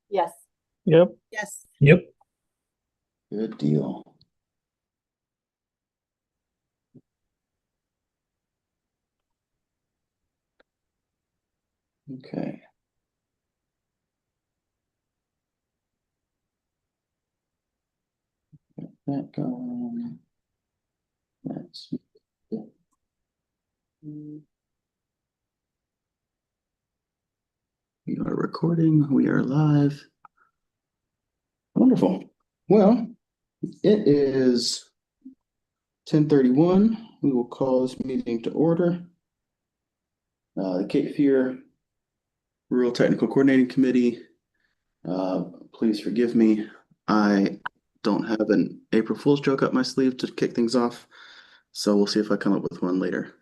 Yes. Yep. Yes. Yep. Good deal. Okay. Get that going. Let's see. We are recording. We are live. Wonderful. Well, it is 10:31. We will call this meeting to order. The Cape Fear Rural Technical Coordinating Committee. Please forgive me. I don't have an April Fool's joke up my sleeve to kick things off, so we'll see if I come up with one later.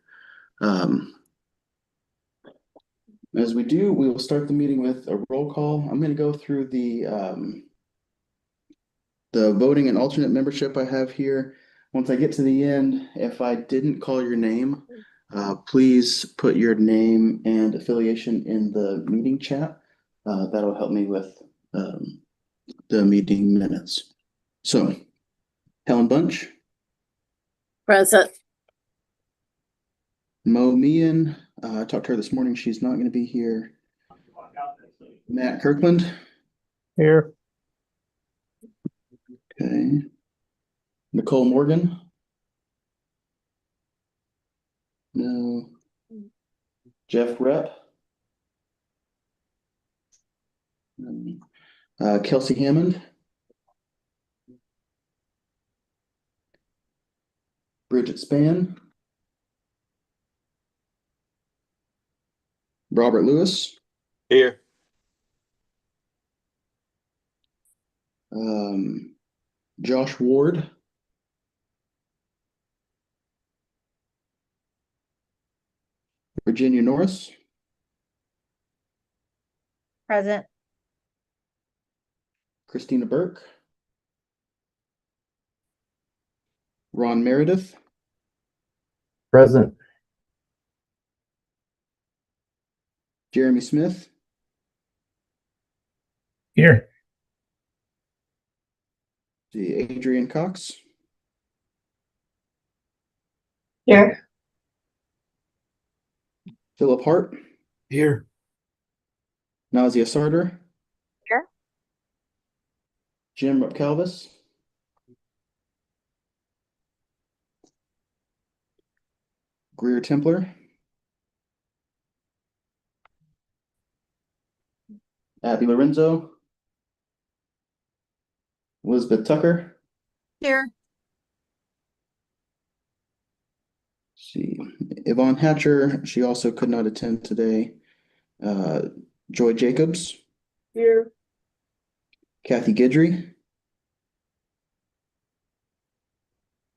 As we do, we will start the meeting with a roll call. I'm going to go through the voting and alternate membership I have here. Once I get to the end, if I didn't call your name, please put your name and affiliation in the meeting chat. That'll help me with the meeting minutes. So, Helen Bunch, Present. Mo Meehan, I talked to her this morning. She's not going to be here. Matt Kirkland. Here. Okay. Nicole Morgan. No. Jeff Rep. Kelsey Hammond. Bridget Spann. Robert Lewis. Here. Josh Ward. Virginia Norris. Present. Christina Burke. Ron Meredith. Present. Jeremy Smith. Here. Adrian Cox. Here. Philip Hart. Here. Nazia Sarter. Here. Jim Calvis. Greer Templar. Abby Lorenzo. Elizabeth Tucker. Here. See, Yvonne Hatcher, she also could not attend today. Joy Jacobs. Here. Kathy Guidry.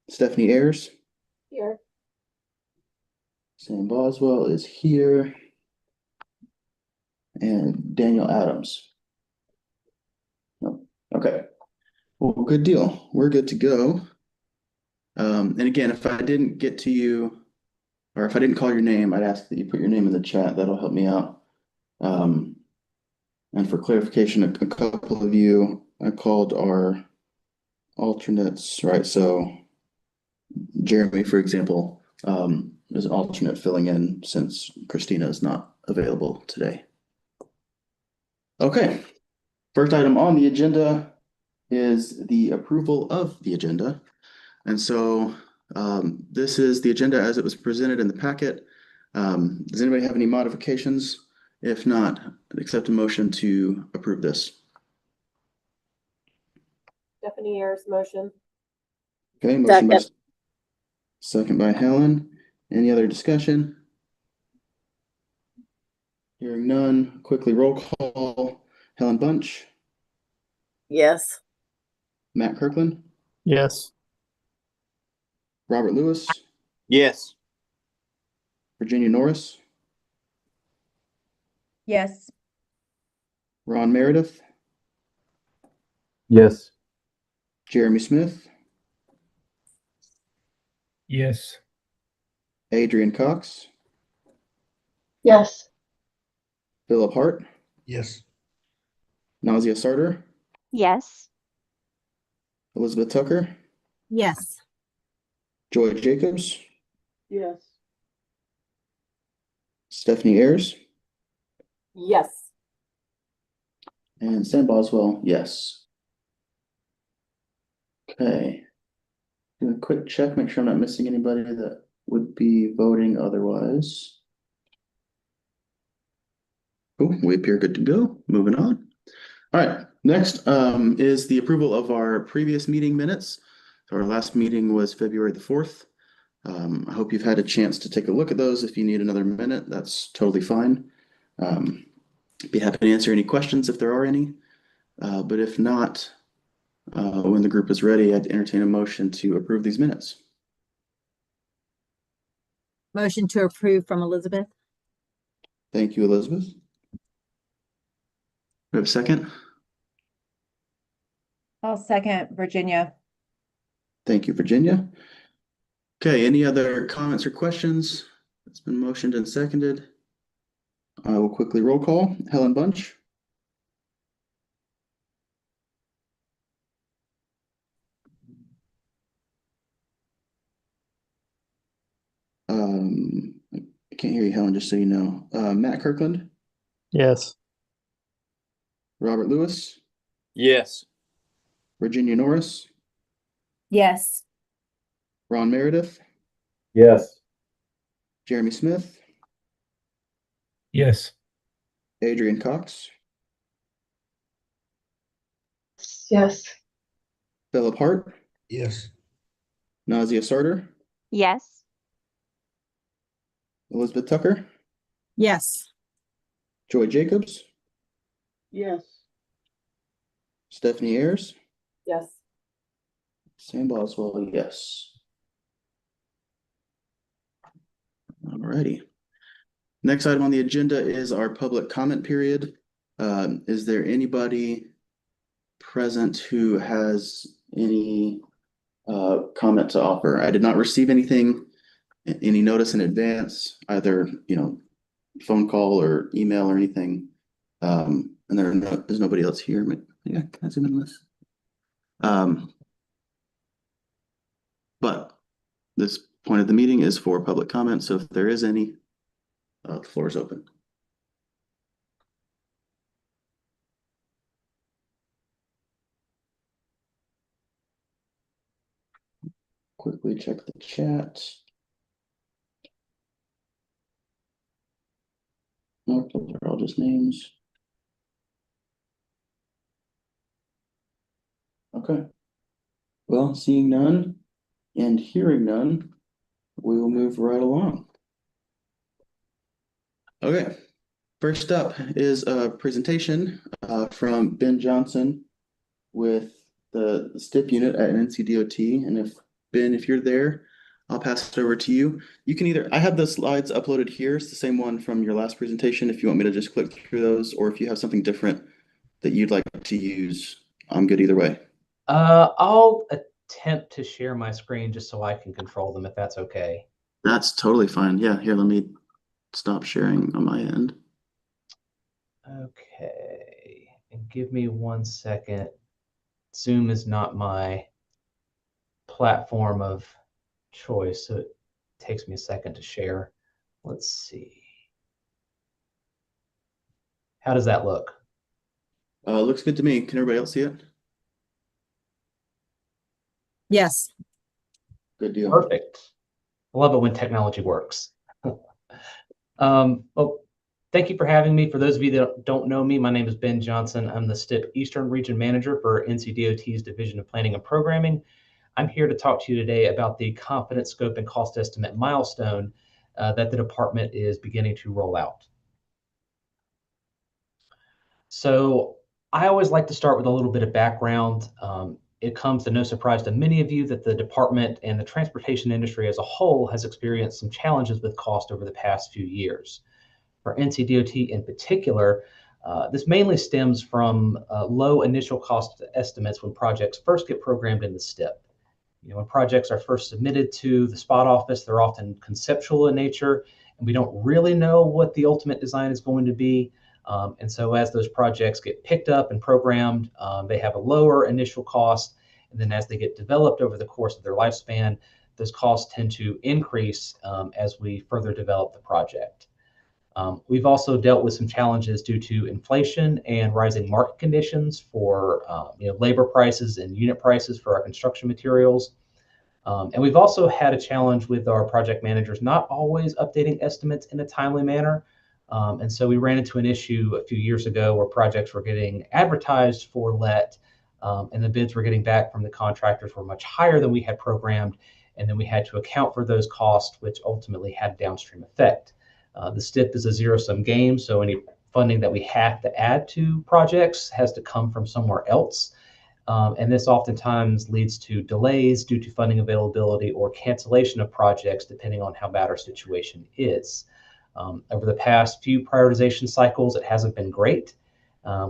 Stephanie Ayers. Here. Sam Boswell is here. And Daniel Adams. Oh, okay. Well, good deal. We're good to go. And again, if I didn't get to you, or if I didn't call your name, I'd ask that you put your name in the chat. That'll help me out. And for clarification, a couple of you, I called our alternates, right? So Jeremy, for example, is an alternate filling in since Christina is not available today. Okay. First item on the agenda is the approval of the agenda. And so this is the agenda as it was presented in the packet. Does anybody have any modifications? If not, accept a motion to approve this. Stephanie Ayers motion. Okay, motion by second by Helen. Any other discussion? Hearing none, quickly roll call. Helen Bunch, Yes. Matt Kirkland, Yes. Robert Lewis, Yes. Virginia Norris, Yes. Ron Meredith, Yes. Jeremy Smith, Yes. Adrian Cox, Yes. Philip Hart, Yes. Nazia Sarter, Yes. Elizabeth Tucker, Yes. Joy Jacobs, Yes. Stephanie Ayers, Yes. and Sam Boswell, yes. Okay. Do a quick check, make sure I'm not missing anybody that would be voting otherwise. Cool, we appear good to go. Moving on. All right, next is the approval of our previous meeting minutes. So our last meeting was February the 4th. I hope you've had a chance to take a look at those. If you need another minute, that's totally fine. Be happy to answer any questions if there are any. But if not, when the group is ready, I'd entertain a motion to approve these minutes. Motion to approve from Elizabeth. Thank you, Elizabeth. We have a second. I'll second Virginia. Thank you, Virginia. Okay, any other comments or questions? It's been motioned and seconded. I will quickly roll call. Helen Bunch. I can't hear you, Helen, just so you know. Matt Kirkland, Yes. Robert Lewis, Yes. Virginia Norris, Yes. Ron Meredith, Yes. Jeremy Smith, Yes. Adrian Cox, Yes. Philip Hart, Yes. Nazia Sarter, Yes. Elizabeth Tucker, Yes. Joy Jacobs, Yes. Stephanie Ayers, Yes. Sam Boswell, yes. Alrighty. Next item on the agenda is our public comment period. Is there anybody present who has any comment to offer? I did not receive any notice in advance, either, phone call or email or anything. And there's nobody else here. Yeah, can I zoom in on this? But this point of the meeting is for public comment, so if there is any, the floor is open. Quickly check the chat. Nope, those are all just names. Okay. Well, seeing none and hearing none, we will move right along. Okay. First up is a presentation from Ben Johnson with the STIP unit at NCDOT. And if you're there, I'll pass it over to you. You can I have the slides uploaded here. It's the same one from your last presentation. If you want me to just click through those, or if you have something different that you'd like to use, I'm good either way. I'll attempt to share my screen just so I can control them, if that's okay. That's totally fine. Yeah, here, let me stop sharing on my end. Okay, and give me 1 second. Zoom is not my platform of choice, so it takes me a second to share. Let's see. How does that look? Looks good to me. Can everybody else see it? Yes. Good deal. Perfect. I love it when technology works. Well, thank you for having me. For those of you that don't know me, my name is Ben Johnson. I'm the STIP Eastern Region Manager for NCDOT's Division of Planning and Programming. I'm here to talk to you today about the confidence scope and cost estimate milestone that the department is beginning to roll out. So I always like to start with a little bit of background. It comes to no surprise to many of you that the department and the transportation industry as a whole has experienced some challenges with cost over the past few years. For NCDOT in particular, this mainly stems from low initial cost estimates when projects first get programmed in the STIP. When projects are first submitted to the spot office, they're often conceptual in nature, and we don't really know what the ultimate design is going to be. And so as those projects get picked up and programmed, they have a lower initial cost. And then as they get developed over the course of their lifespan, those costs tend to increase as we further develop the project. We've also dealt with some challenges due to inflation and rising market conditions for labor prices and unit prices for our construction materials. And we've also had a challenge with our project managers not always updating estimates in a timely manner. And so we ran into an issue a few years ago where projects were getting advertised for let, and the bids we're getting back from the contractors were much higher than we had programmed. And then we had to account for those costs, which ultimately had a downstream effect. The STIP is a zero-sum game, so any funding that we have to add to projects has to come from somewhere else. And this oftentimes leads to delays due to funding availability or cancellation of projects, depending on how bad our situation is. Over the past few prioritization cycles, it hasn't been great.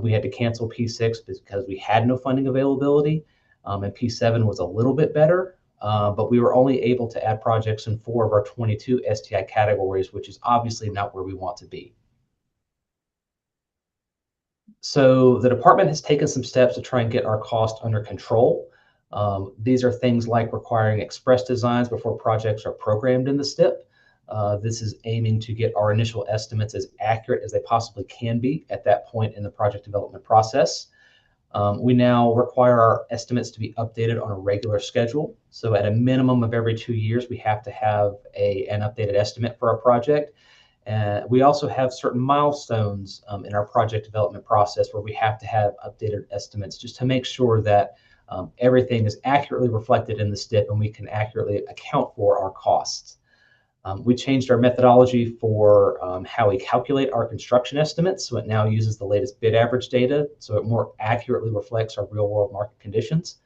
We had to cancel P6 because we had no funding availability, and P7 was a little bit better, but we were only able to add projects in 4 of our 22 STI categories, which is obviously not where we want to be. So the department has taken some steps to try and get our cost under control. These are things like requiring express designs before projects are programmed in the STIP. This is aiming to get our initial estimates as accurate as they possibly can be at that point in the project development process. We now require our estimates to be updated on a regular schedule. So at a minimum of every 2 years, we have to have an updated estimate for our project. We also have certain milestones in our project development process where we have to have updated estimates just to make sure that everything is accurately reflected in the STIP and we can accurately account for our costs. We changed our methodology for how we calculate our construction estimates, so it now uses the latest bid average data, so it more accurately reflects our real-world market conditions.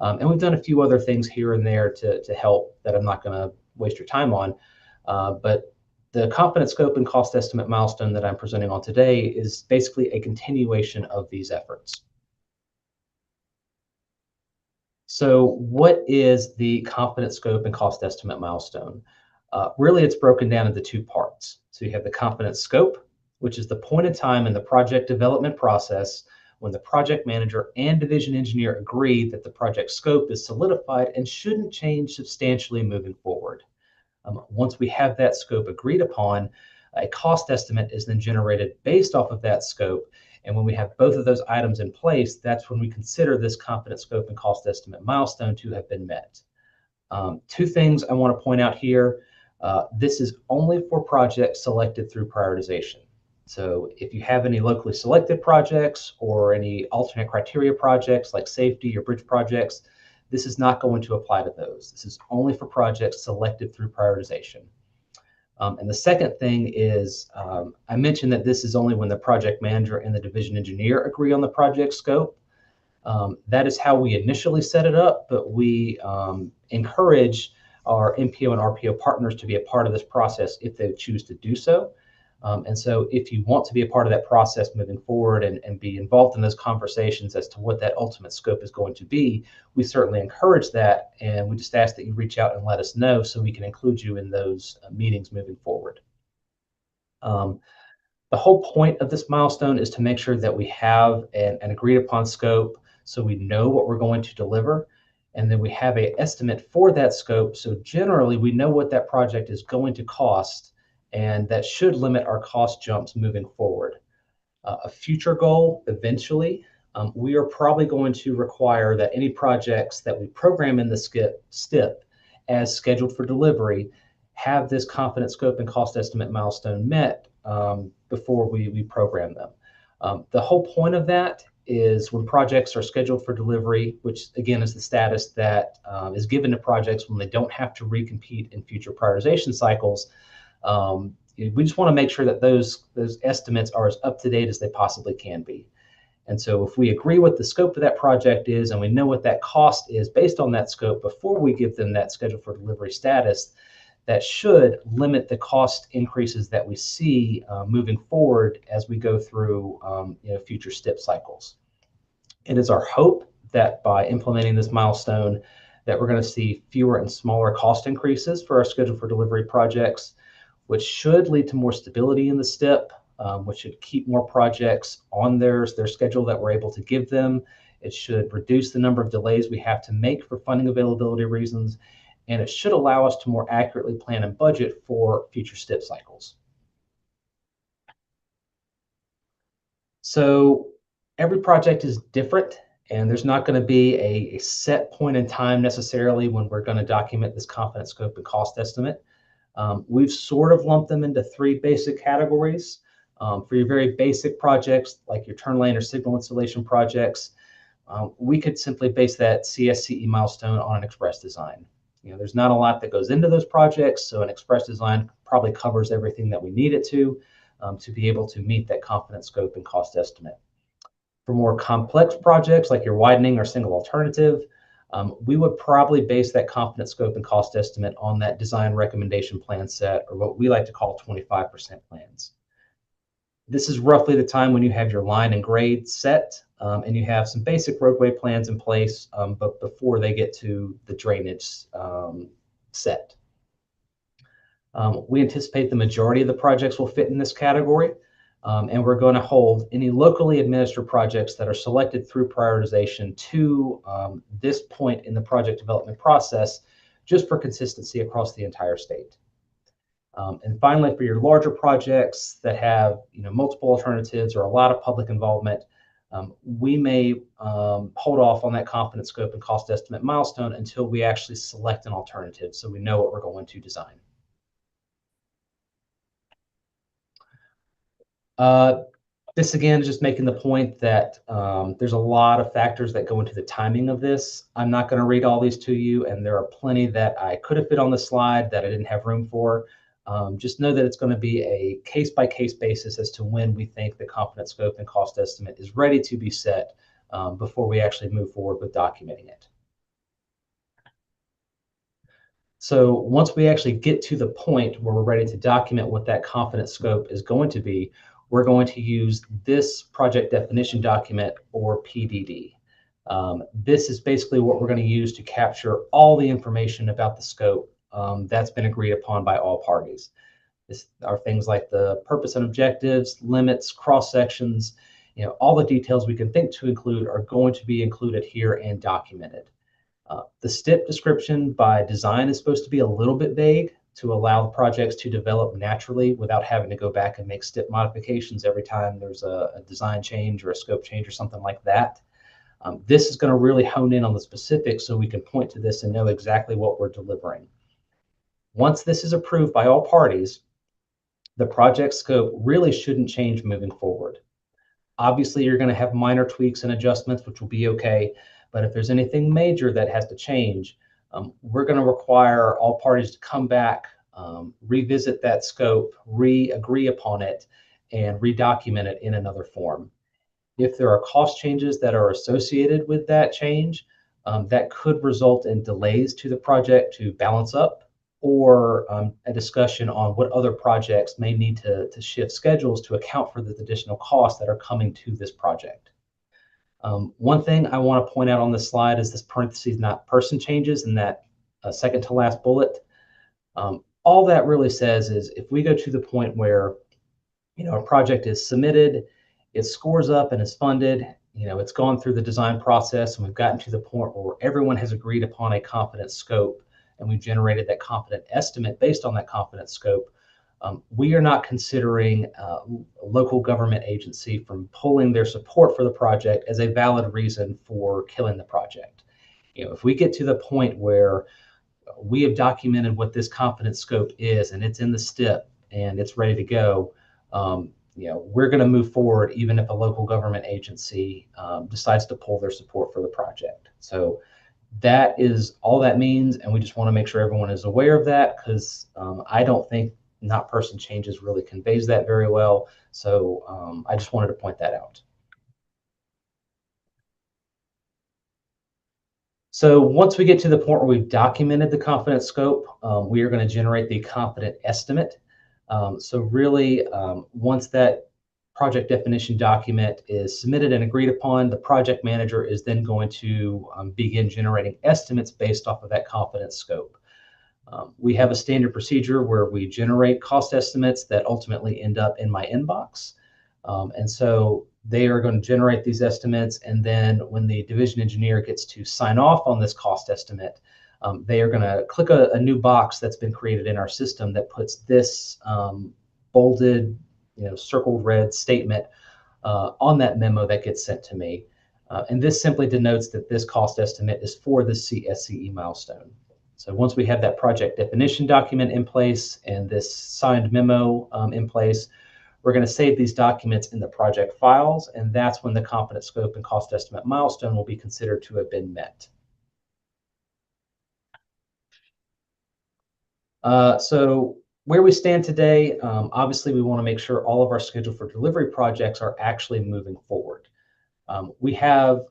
And we've done a few other things here and there to help that I'm not going to waste your time on. But the confidence scope and cost estimate milestone that I'm presenting on today is basically a continuation of these efforts. So what is the confidence scope and cost estimate milestone? Really, it's broken down into 2 parts. So you have the confidence scope, which is the point in time in the project development process when the project manager and division engineer agree that the project scope is solidified and shouldn't change substantially moving forward. Once we have that scope agreed upon, a cost estimate is then generated based off of that scope. And when we have both of those items in place, that's when we consider this confidence scope and cost estimate milestone to have been met. 2 things I want to point out here. This is only for projects selected through prioritization. So if you have any locally selected projects or any alternate criteria projects like safety or bridge projects, this is not going to apply to those. This is only for projects selected through prioritization. And the second thing is, I mentioned that this is only when the project manager and the division engineer agree on the project scope. That is how we initially set it up, but we encourage our MPO and RPO partners to be a part of this process if they choose to do so. And so if you want to be a part of that process moving forward and be involved in those conversations as to what that ultimate scope is going to be, we certainly encourage that. And we just ask that you reach out and let us know so we can include you in those meetings moving forward. The whole point of this milestone is to make sure that we have an agreed upon scope so we know what we're going to deliver. And then we have an estimate for that scope. So generally, we know what that project is going to cost, and that should limit our cost jumps moving forward. A future goal, eventually, we are probably going to require that any projects that we program in the STIP as scheduled for delivery have this confidence scope and cost estimate milestone met before we program them. The whole point of that is when projects are scheduled for delivery, which again is the status that is given to projects when they don't have to recompete in future prioritization cycles. We just want to make sure that those estimates are as up to date as they possibly can be. And so if we agree what the scope of that project is and we know what that cost is based on that scope before we give them that schedule for delivery status, that should limit the cost increases that we see moving forward as we go through future STIP cycles. It is our hope that by implementing this milestone that we're going to see fewer and smaller cost increases for our schedule for delivery projects, which should lead to more stability in the STIP which should keep more projects on their schedule that we're able to give them. It should reduce the number of delays we have to make for funding availability reasons, and it should allow us to more accurately plan and budget for future STIP cycles. So every project is different, and there's not going to be a set point in time necessarily when we're going to document this confidence scope and cost estimate. We've sort of lumped them into three basic categories. For your very basic projects, like your turn lane or signal installation projects, we could simply base that CSCE milestone on an express design. There's not a lot that goes into those projects, so an express design probably covers everything that we need it to be able to meet that confidence scope and cost estimate. For more complex projects like your widening or single alternative, we would probably base that confidence scope and cost estimate on that design recommendation plan set, or what we like to call 25% plans. This is roughly the time when you have your line and grade set, and you have some basic roadway plans in place, but before they get to the drainage set. We anticipate the majority of the projects will fit in this category, and we're going to hold any locally administered projects that are selected through prioritization to this point in the project development process, just for consistency across the entire state. And finally, for your larger projects that have multiple alternatives or a lot of public involvement, we may hold off on that confidence scope and cost estimate milestone until we actually select an alternative, so we know what we're going to design. This again is just making the point that there's a lot of factors that go into the timing of this. I'm not going to read all these to you, and there are plenty that I could have fit on the slide that I didn't have room for. Just know that it's going to be a case-by-case basis as to when we think the confidence scope and cost estimate is ready to be set before we actually move forward with documenting it. So once we actually get to the point where we're ready to document what that confidence scope is going to be, we're going to use this project definition document, or PDD. This is basically what we're going to use to capture all the information about the scope that's been agreed upon by all parties. This are things like the purpose and objectives, limits, cross sections, all the details we can think to include are going to be included here and documented. The STIP description by design is supposed to be a little bit vague to allow the projects to develop naturally without having to go back and make STIP modifications every time there's a design change or a scope change or something like that. This is going to really hone in on the specifics so we can point to this and know exactly what we're delivering. Once this is approved by all parties, the project scope really shouldn't change moving forward. Obviously, you're going to have minor tweaks and adjustments, which will be okay. But if there's anything major that has to change, we're going to require all parties to come back, revisit that scope, re-agree upon it, and redocument it in another form. If there are cost changes that are associated with that change, that could result in delays to the project to balance up, or a discussion on what other projects may need to shift schedules to account for the additional costs that are coming to this project. One thing I want to point out on this slide is this parentheses, not person changes, in that second to last bullet. All that really says is if we go to the point where a project is submitted, it scores up and is funded, it's gone through the design process, and we've gotten to the point where everyone has agreed upon a confidence scope, and we've generated that confident estimate based on that confidence scope, we are not considering a local government agency from pulling their support for the project as a valid reason for killing the project. If we get to the point where we have documented what this confidence scope is and it's in the STIP and it's ready to go, we're going to move forward even if a local government agency decides to pull their support for the project. So that is all that means, and we just want to make sure everyone is aware of that, because I don't think not person changes really conveys that very well. So I just wanted to point that out. So once we get to the point where we've documented the confidence scope, we are going to generate the confident estimate. So really, once that project definition document is submitted and agreed upon, the project manager is then going to begin generating estimates based off of that confidence scope. We have a standard procedure where we generate cost estimates that ultimately end up in my inbox. And so they are going to generate these estimates. And then when the division engineer gets to sign off on this cost estimate, they are going to click a new box that's been created in our system that puts this bolded, circled red statement on that memo that gets sent to me. And this simply denotes that this cost estimate is for the CSCE milestone. So once we have that project definition document in place and this signed memo in place, we're going to save these documents in the project files, and that's when the confidence scope and cost estimate milestone will be considered to have been met. So where we stand today, obviously we want to make sure all of our schedule for delivery projects are actually moving forward. We have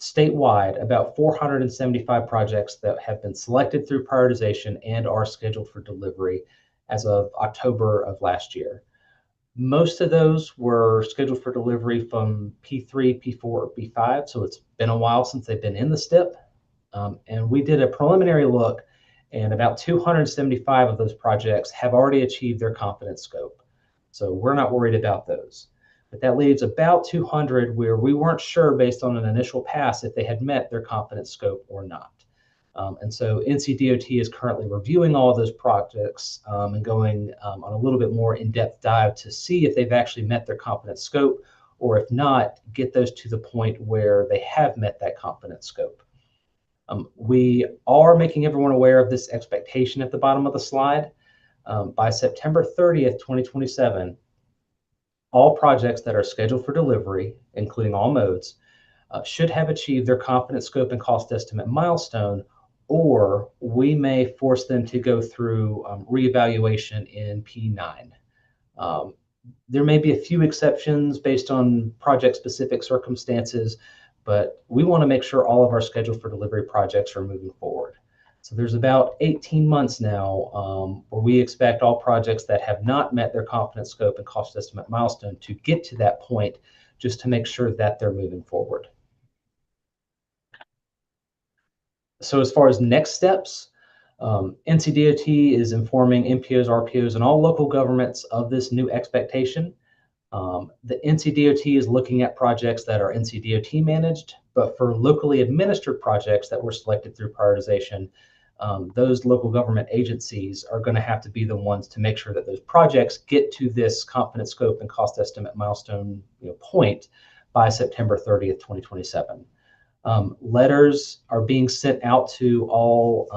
statewide about 475 projects that have been selected through prioritization and are scheduled for delivery as of October of last year. Most of those were scheduled for delivery from P3, P4, or P5, so it's been a while since they've been in the STIP. And we did a preliminary look, and about 275 of those projects have already achieved their confidence scope. So we're not worried about those. But that leaves about 200 where we weren't sure based on an initial pass if they had met their confidence scope or not. And so NCDOT is currently reviewing all of those projects and going on a little bit more in-depth dive to see if they've actually met their confidence scope, or if not, get those to the point where they have met that confidence scope. We are making everyone aware of this expectation at the bottom of the slide. By September 30th, 2027, all projects that are scheduled for delivery, including all modes, should have achieved their confidence scope and cost estimate milestone, or we may force them to go through reevaluation in P9. There may be a few exceptions based on project-specific circumstances, but we want to make sure all of our schedule for delivery projects are moving forward. So there's about 18 months now where we expect all projects that have not met their confidence scope and cost estimate milestone to get to that point, just to make sure that they're moving forward. So as far as next steps, NCDOT is informing MPOs, RPOs, and all local governments of this new expectation. The NCDOT is looking at projects that are NCDOT managed, but for locally administered projects that were selected through prioritization, those local government agencies are going to have to be the ones to make sure that those projects get to this confidence scope and cost estimate milestone point by September 30th, 2027. Letters are being sent out to all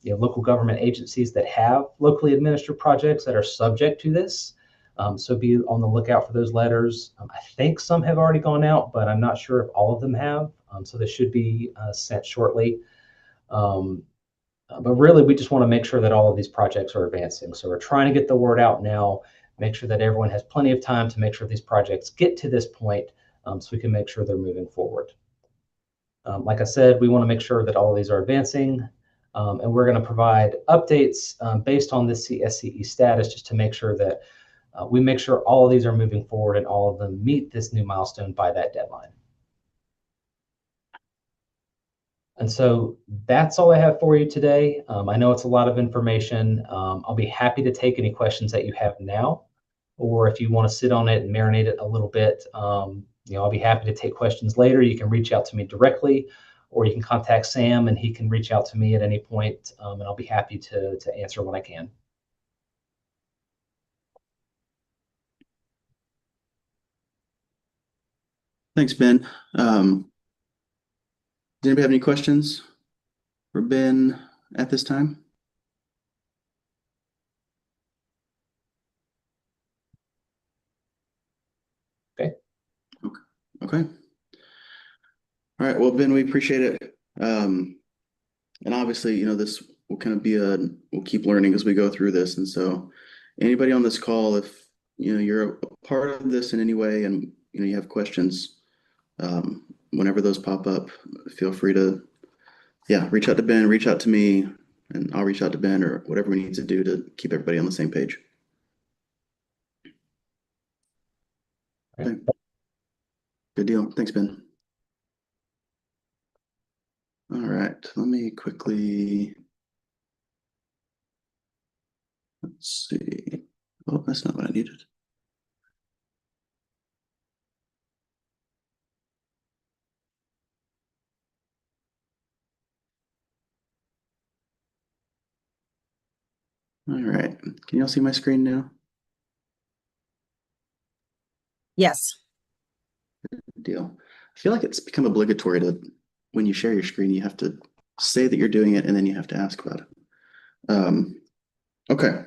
local government agencies that have locally administered projects that are subject to this. So be on the lookout for those letters. I think some have already gone out, but I'm not sure if all of them have. So they should be sent shortly. But really, we just want to make sure that all of these projects are advancing. So we're trying to get the word out now, make sure that everyone has plenty of time to make sure these projects get to this point so we can make sure they're moving forward. Like I said, we want to make sure that all of these are advancing, and we're going to provide updates based on this CSCE status just to make sure that we make sure all of these are moving forward and all of them meet this new milestone by that deadline. And so that's all I have for you today. I know it's a lot of information. I'll be happy to take any questions that you have now, or if you want to sit on it and marinate it a little bit, I'll be happy to take questions later. You can reach out to me directly, or you can contact Sam and he can reach out to me at any point, and I'll be happy to answer when I can. Thanks, Ben. Does anybody have any questions for Ben at this time? Okay. All right. Well, Ben, we appreciate it. And obviously, this will kind of be we'll keep learning as we go through this. And so anybody on this call, if, you're a part of this in any way and, you have questions, whenever those pop up, feel free to, reach out to Ben, reach out to me, and I'll reach out to Ben or whatever we need to do to keep everybody on the same page. Okay. Good deal. Thanks, Ben. All right, let me quickly Let's see. Oh, that's not what I needed. All right. Can y'all see my screen now? Yes. Deal. I feel like it's become obligatory to, when you share your screen, you have to say that you're doing it and then you have to ask about it. Okay.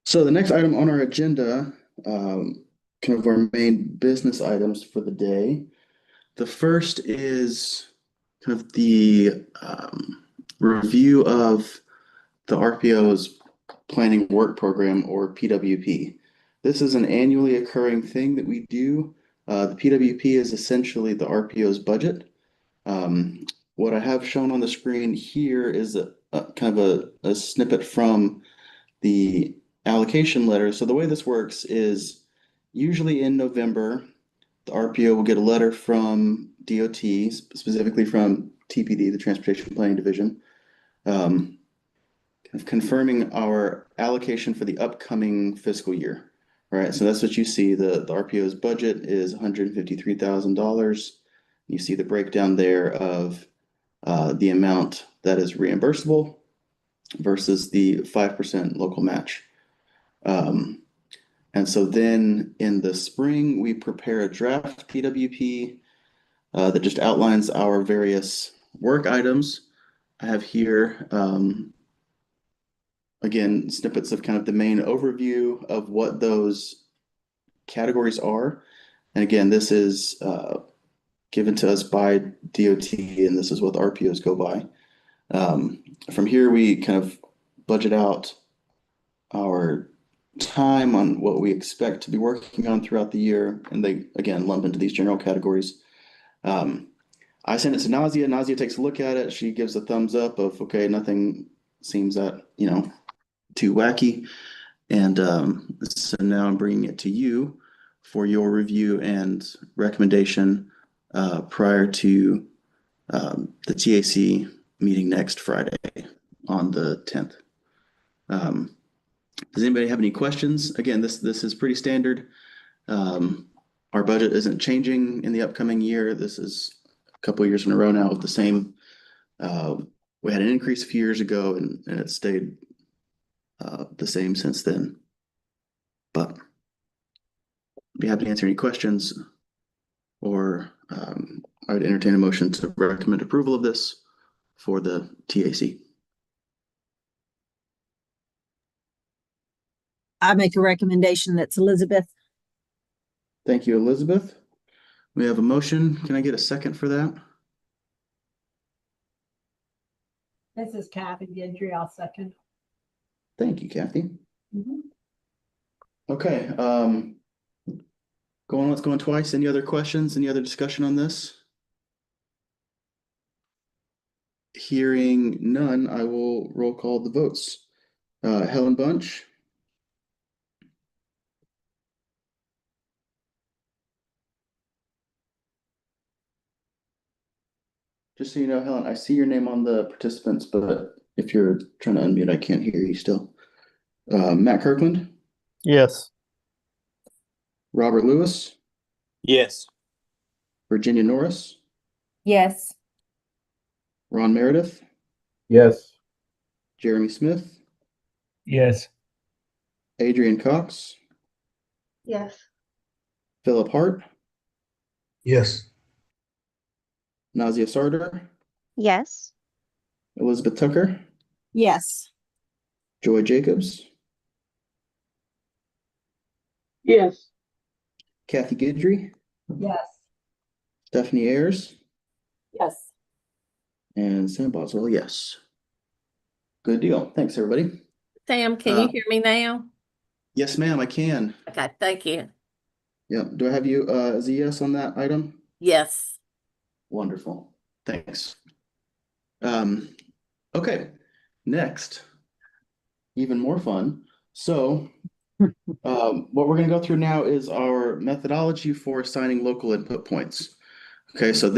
So the next item on our agenda, kind of our main business items for the day. The first is kind of the review of the RPO's Planning Work Program, or PWP. This is an annually occurring thing that we do. The PWP is essentially the RPO's budget. What I have shown on the screen here is kind of a snippet from the allocation letter. So the way this works is usually in November, the RPO will get a letter from DOT, specifically from TPD, the Transportation Planning Division, kind of confirming our allocation for the upcoming fiscal year. All right, so that's what you see. The RPO's budget is $153,000. You see the breakdown there of the amount that is reimbursable versus the 5% local match. And so then in the spring, we prepare a draft PWP that just outlines our various work items. I have here, again, snippets of kind of the main overview of what those categories are. And again, this is given to us by DOT, and this is what the RPOs go by. From here, we kind of budget out our time on what we expect to be working on throughout the year, and they again lump into these general categories. I send it to Nazia. Nazia takes a look at it. She gives a thumbs up of okay, nothing seems that too wacky, and so now I'm bringing it to you for your review and recommendation prior to the TAC meeting next Friday on the 10th. Does anybody have any questions? Again, this is pretty standard. Our budget isn't changing in the upcoming year. This is a couple of years in a row now with the same. We had an increase a few years ago, and it stayed the same since then. But I'd be happy to answer any questions, or I would entertain a motion to recommend approval of this for the TAC. I make a recommendation. That's Elizabeth. Thank you, Elizabeth. We have a motion. Can I get a second for that? This is Kathy Gidry. I'll second. Thank you, Kathy. Okay, let's go on twice. Any other questions? Any other discussion on this? Hearing none, I will roll call the votes. Helen Bunch. Just so you know, Helen, I see your name on the participants, but if you're trying to unmute, I can't hear you still. Matt Kirkland, Yes. Robert Lewis, Yes. Virginia Norris, Yes. Ron Meredith, Yes. Jeremy Smith, Yes. Adrian Cox, Yes. Philip Hart, Yes. Nazia Sarder, Yes. Elizabeth Tucker, Yes. Joy Jacobs, Yes. Kathy Gidry, Yes. Stephanie Ayers, Yes. and Sam Boswell, yes. Good deal. Thanks, everybody. Sam, can you Uh, hear me now? Yes, ma'am, I can. Okay, thank you. Yep. Do I have you as a yes on that item? Yes. Wonderful. Thanks. Okay, next, even more fun. So what we're going to go through now is our methodology for assigning local input points. Okay, so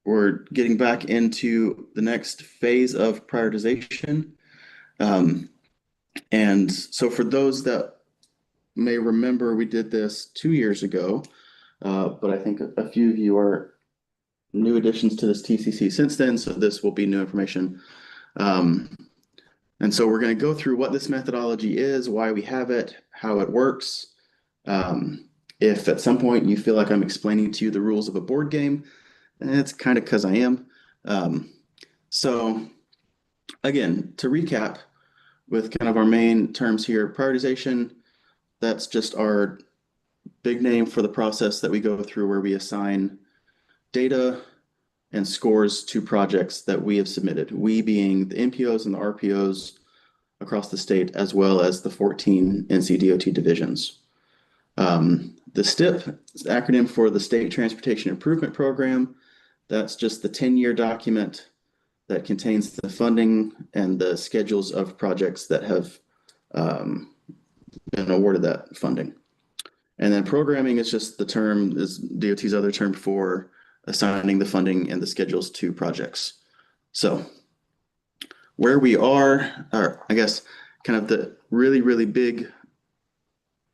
we're getting back into the next phase of prioritization. And so for those that may remember, we did this 2 years ago, but I think a few of you are new additions to this TCC since then, so this will be new information. And so we're going to go through what this methodology is, why we have it, how it works. If at some point you feel like I'm explaining to you the rules of a board game, it's kind of because I am. So again, to recap with kind of our main terms here, prioritization, that's just our big name for the process that we go through where we assign data and scores to projects that we have submitted. We being the NPOs and the RPOs across the state, as well as the 14 NCDOT divisions. The STIP is the acronym for the State Transportation Improvement Program. That's just the 10-year document that contains the funding and the schedules of projects that have been awarded that funding. And then programming is just the term, is DOT's other term for assigning the funding and the schedules to projects. So where we are, or I guess kind of the really, really big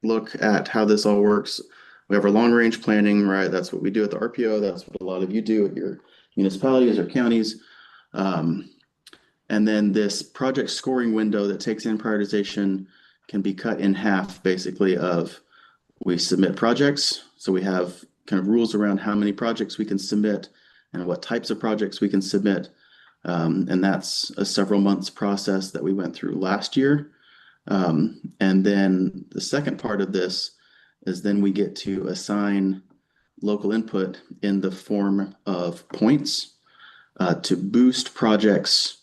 look at how this all works. We have our long range planning, right? That's what we do at the RPO. That's what a lot of you do at your municipalities or counties. And then this project scoring window that takes in prioritization can be cut in half, basically, of we submit projects. So we have kind of rules around how many projects we can submit and what types of projects we can submit. And that's a several months process that we went through last year. And then the second part of this is then we get to assign local input in the form of points to boost projects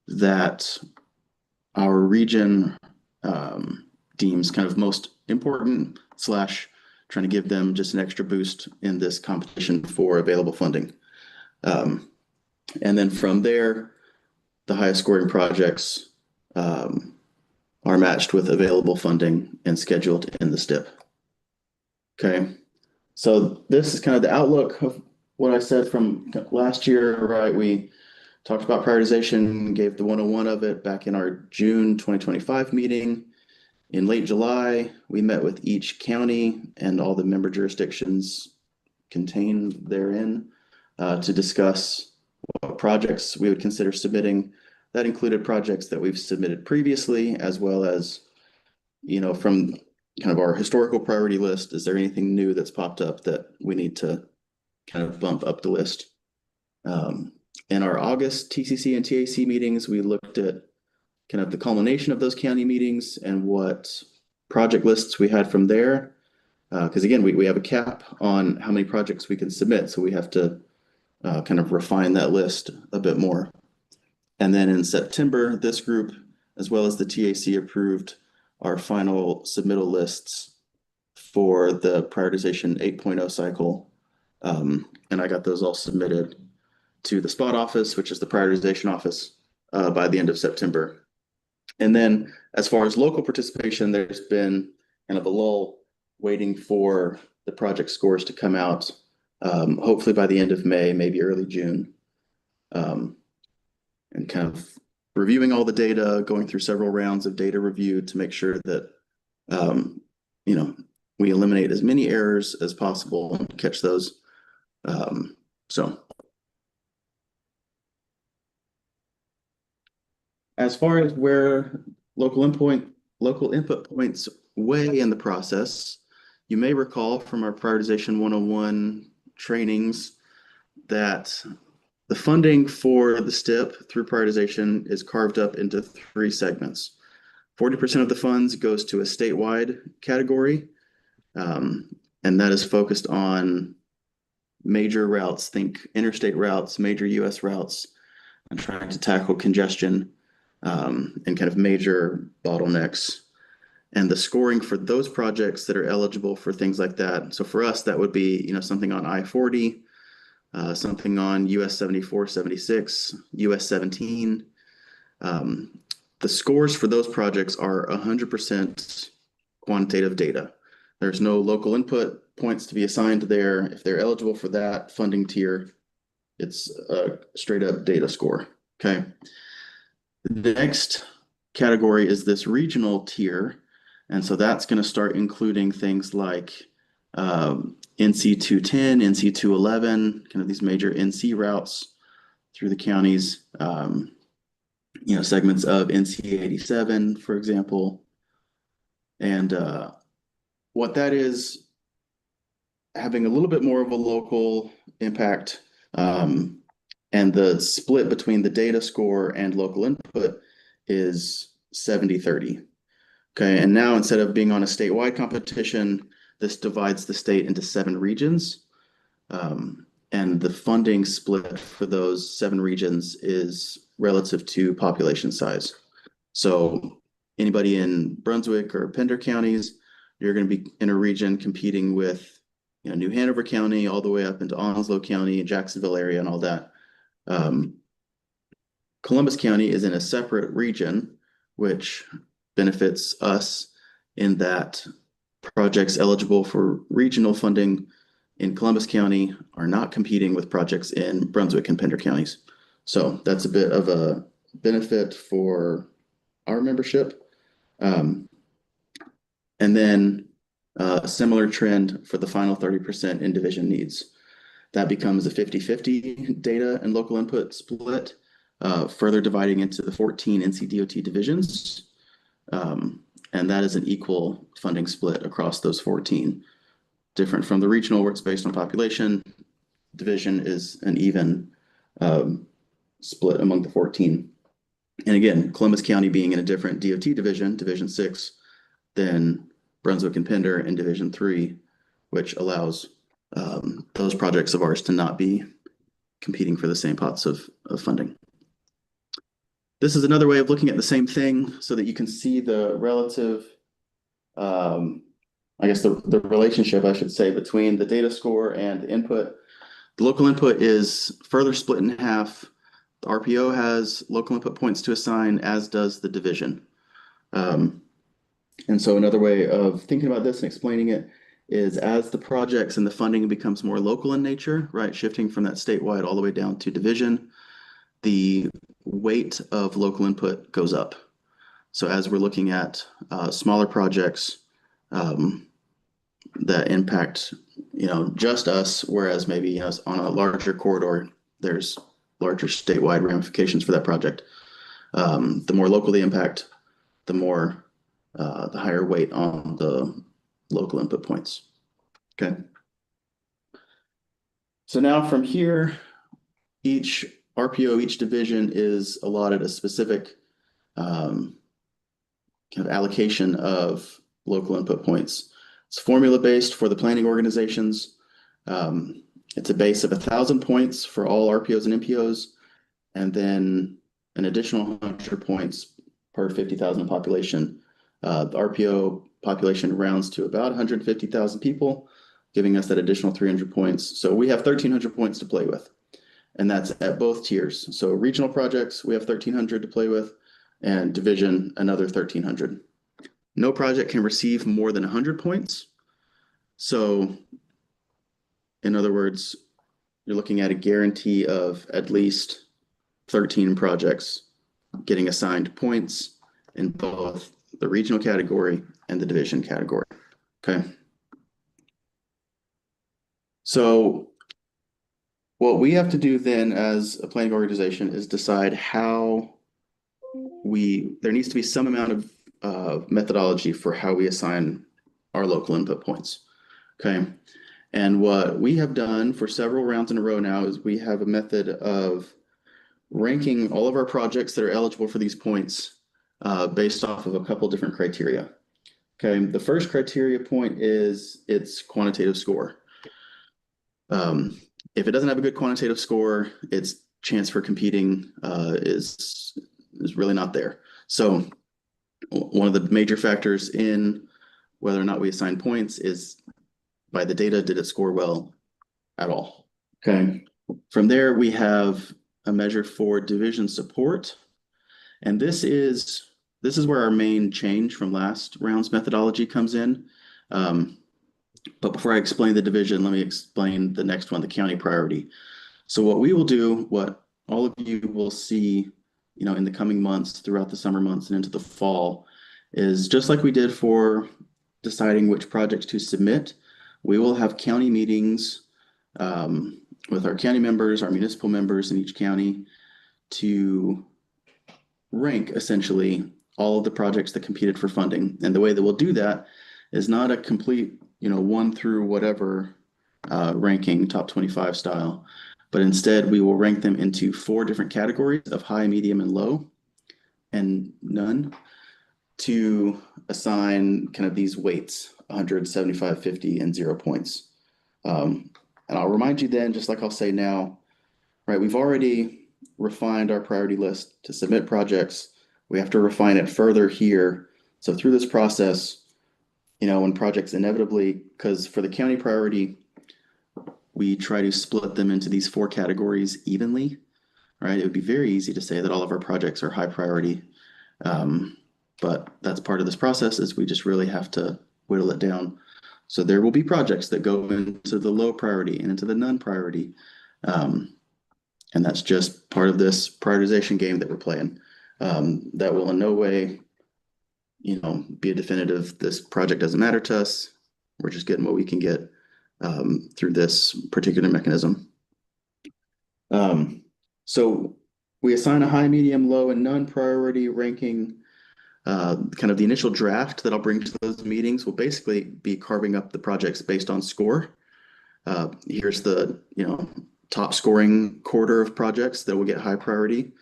that our region deems kind of most important / trying to give them just an extra boost in this competition for available funding. And then from there, the highest scoring projects are matched with available funding and scheduled in the STIP. Okay, so this is kind of the outlook of what I said from last year, right? We talked about prioritization, gave the 101 of it back in our June 2025 meeting. In late July, we met with each county and all the member jurisdictions contained therein to discuss what projects we would consider submitting. That included projects that we've submitted previously, as well as, from kind of our historical priority list, is there anything new that's popped up that we need to kind of bump up the list? In our August TCC and TAC meetings, we looked at kind of the culmination of those county meetings and what project lists we had from there. Because again, we have a cap on how many projects we can submit, so we have to kind of refine that list a bit more. And then in September, this group, as well as the TAC, approved our final submittal lists for the prioritization 8.0 cycle. And I got those all submitted to the spot office, which is the prioritization office, by the end of September. And then as far as local participation, there's been kind of a lull waiting for the project scores to come out, hopefully by the end of May, maybe early June. And kind of reviewing all the data, going through several rounds of data review to make sure that, we eliminate as many errors as possible and catch those. So as far as where local input points weigh in the process, you may recall from our prioritization 101 trainings that the funding for the STIP through prioritization is carved up into 3 segments. 40% of the funds goes to a statewide category, and that is focused on major routes, think interstate routes, major US routes, and trying to tackle congestion and kind of major bottlenecks. And the scoring for those projects that are eligible for things like that. So for us, that would be, something on I-40, something on US 74, 76, US 17. The scores for those projects are 100% quantitative data. There's no local input points to be assigned there. If they're eligible for that funding tier, it's a straight up data score. Okay. The next category is this regional tier. And so that's going to start including things like NC 210, NC 211, kind of these major NC routes through the counties, segments of NC 87, for example. And what that is, having a little bit more of a local impact, and the split between the data score and local input is 70-30. Okay, and now instead of being on a statewide competition, this divides the state into 7 regions. And the funding split for those 7 regions is relative to population size. So anybody in Brunswick or Pender counties, you're going to be in a region competing with New Hanover County all the way up into Onslow County, Jacksonville area, and all that. Columbus County is in a separate region, which benefits us in that projects eligible for regional funding in Columbus County are not competing with projects in Brunswick and Pender counties. So that's a bit of a benefit for our membership. And then a similar trend for the final 30% in division needs. That becomes a 50-50 data and local input split, further dividing into the 14 NCDOT divisions. And that is an equal funding split across those 14. Different from the regional where it's based on population, division is an even split among the 14. And again, Columbus County being in a different DOT division, Division 6, than Brunswick and Pender in Division 3, which allows those projects of ours to not be competing for the same pots of funding. This is another way of looking at the same thing so that you can see the relative, the relationship, I should say, between the data score and the input. The local input is further split in half. The RPO has local input points to assign, as does the division. And so another way of thinking about this and explaining it is as the projects and the funding becomes more local in nature, right, shifting from that statewide all the way down to division, the weight of local input goes up. So as we're looking at smaller projects that impact, just us, whereas maybe on a larger corridor, there's larger statewide ramifications for that project. The more locally impact, the more the higher weight on the local input points. Okay. So now from here, each RPO, each division is allotted a specific kind of allocation of local input points. It's formula based for the planning organizations. It's a base of 1,000 points for all RPOs and MPOs, and then an additional 100 points per 50,000 population. The RPO population rounds to about 150,000 people, giving us that additional 300 points. So we have 1,300 points to play with, and that's at both tiers. So regional projects, we have 1,300 to play with, and division, another 1,300. No project can receive more than 100 points. So in other words, you're looking at a guarantee of at least 13 projects getting assigned points in both the regional category and the division category. Okay. So what we have to do then as a planning organization is decide how there needs to be some amount of methodology for how we assign our local input points. Okay. And what we have done for several rounds in a row now is we have a method of ranking all of our projects that are eligible for these points based off of a couple different criteria. Okay, the first criteria point is its quantitative score. If it doesn't have a good quantitative score, its chance for competing is really not there. So one of the major factors in whether or not we assign points is by the data, did it score well at all? Okay. From there, we have a measure for division support. And this is where our main change from last round's methodology comes in. But before I explain the division, let me explain the next one, the county priority. So what we will do, what all of you will see in the coming months, throughout the summer months and into the fall, is just like we did for deciding which projects to submit. We will have county meetings with our county members, our municipal members in each county to rank essentially all of the projects that competed for funding. And the way that we'll do that is not a complete, 1 through whatever ranking, top 25 style, but instead we will rank them into 4 different categories of high, medium, and low, and none, to assign kind of these weights, 100, 75, 50, and 0 points. And I'll remind you then, just like I'll say now, right, we've already refined our priority list to submit projects. We have to refine it further here. So through this process, when projects inevitably, because for the county priority, we try to split them into these 4 categories evenly, right? It would be very easy to say that all of our projects are high priority. But that's part of this process, is we just really have to whittle it down. So there will be projects that go into the low priority and into the non-priority. And that's just part of this prioritization game that we're playing. That will in no way, be a definitive, this project doesn't matter to us. We're just getting what we can get through this particular mechanism. So we assign a high, medium, low, and none priority ranking. Kind of the initial draft that I'll bring to those meetings will basically be carving up the projects based on score. Here's the, top scoring quarter of projects that will get high priority,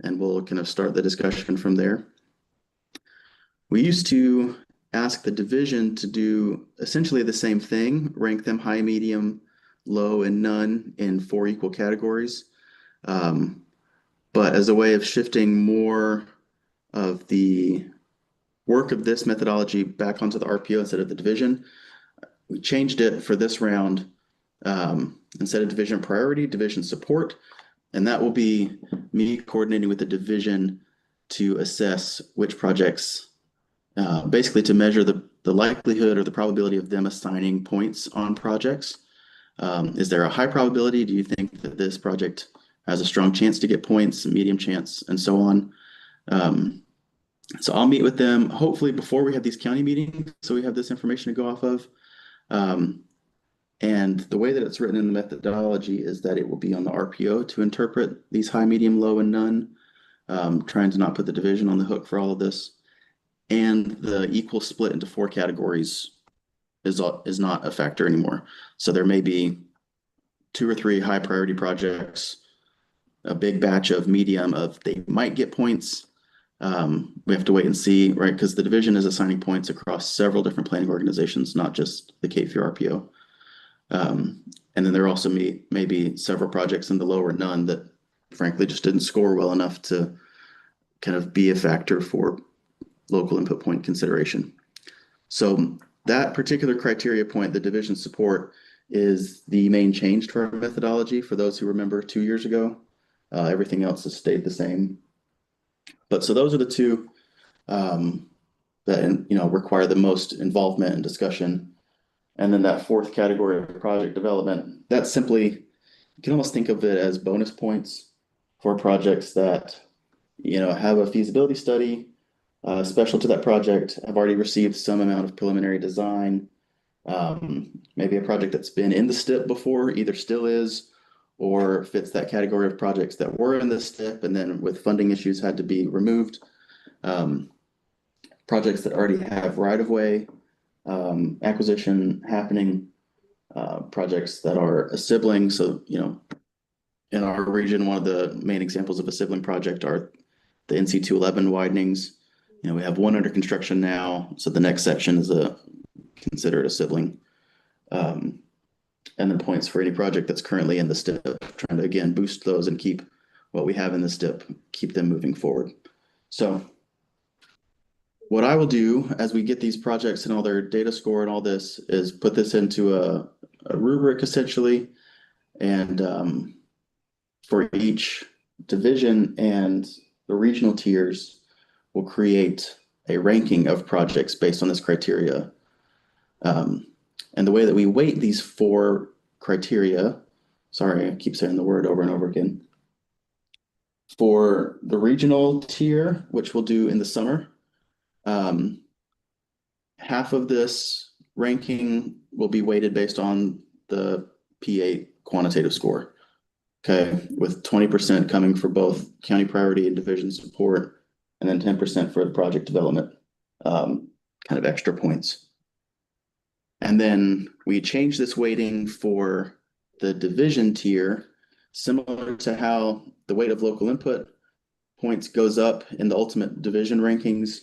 and we'll kind of start the discussion from there. We used to ask the division to do essentially the same thing, rank them high, medium, low, and none in 4 equal categories. But as a way of shifting more of the work of this methodology back onto the RPO instead of the division, we changed it for this round. Instead of division priority, division support. And that will be me coordinating with the division to assess which projects, basically to measure the likelihood or the probability of them assigning points on projects. Is there a high probability? Do you think that this project has a strong chance to get points, a medium chance, and so on? So I'll meet with them hopefully before we have these county meetings, so we have this information to go off of. And the way that it's written in the methodology is that it will be on the RPO to interpret these high, medium, low, and none, trying to not put the division on the hook for all of this. And the equal split into 4 categories is not a factor anymore. So there may be 2 or 3 high priority projects, a big batch of medium of they might get points. We have to wait and see, right? Because the division is assigning points across several different planning organizations, not just the Cape Fear RPO. And then there also maybe several projects in the low or none that frankly just didn't score well enough to kind of be a factor for local input point consideration. So that particular criteria point, the division support, is the main change to our methodology. For those who remember 2 years ago, everything else has stayed the same. But so those are the 2 that require the most involvement and discussion. And then that 4th category of project development, that's simply, you can almost think of it as bonus points for projects that, have a feasibility study special to that project, have already received some amount of preliminary design, maybe a project that's been in the STIP before, either still is, or fits that category of projects that were in the STIP and then with funding issues had to be removed. Projects that already have right-of-way acquisition happening, projects that are a sibling. So, in our region, one of the main examples of a sibling project are the NC 211 widenings. We have one under construction now, so the next section is considered a sibling. And then points for any project that's currently in the STIP, trying to again boost those and keep what we have in the STIP, keep them moving forward. So what I will do as we get these projects and all their data score and all this is put this into a rubric essentially. And for each division and the regional tiers, we'll create a ranking of projects based on this criteria. And the way that we weight these 4 criteria, sorry, I keep saying the word over and over again. For the regional tier, which we'll do in the summer, half of this ranking will be weighted based on the P8 quantitative score. Okay, with 20% coming for both county priority and division support, and then 10% for the project development, kind of extra points. And then we change this weighting for the division tier, similar to how the weight of local input points goes up in the ultimate division rankings.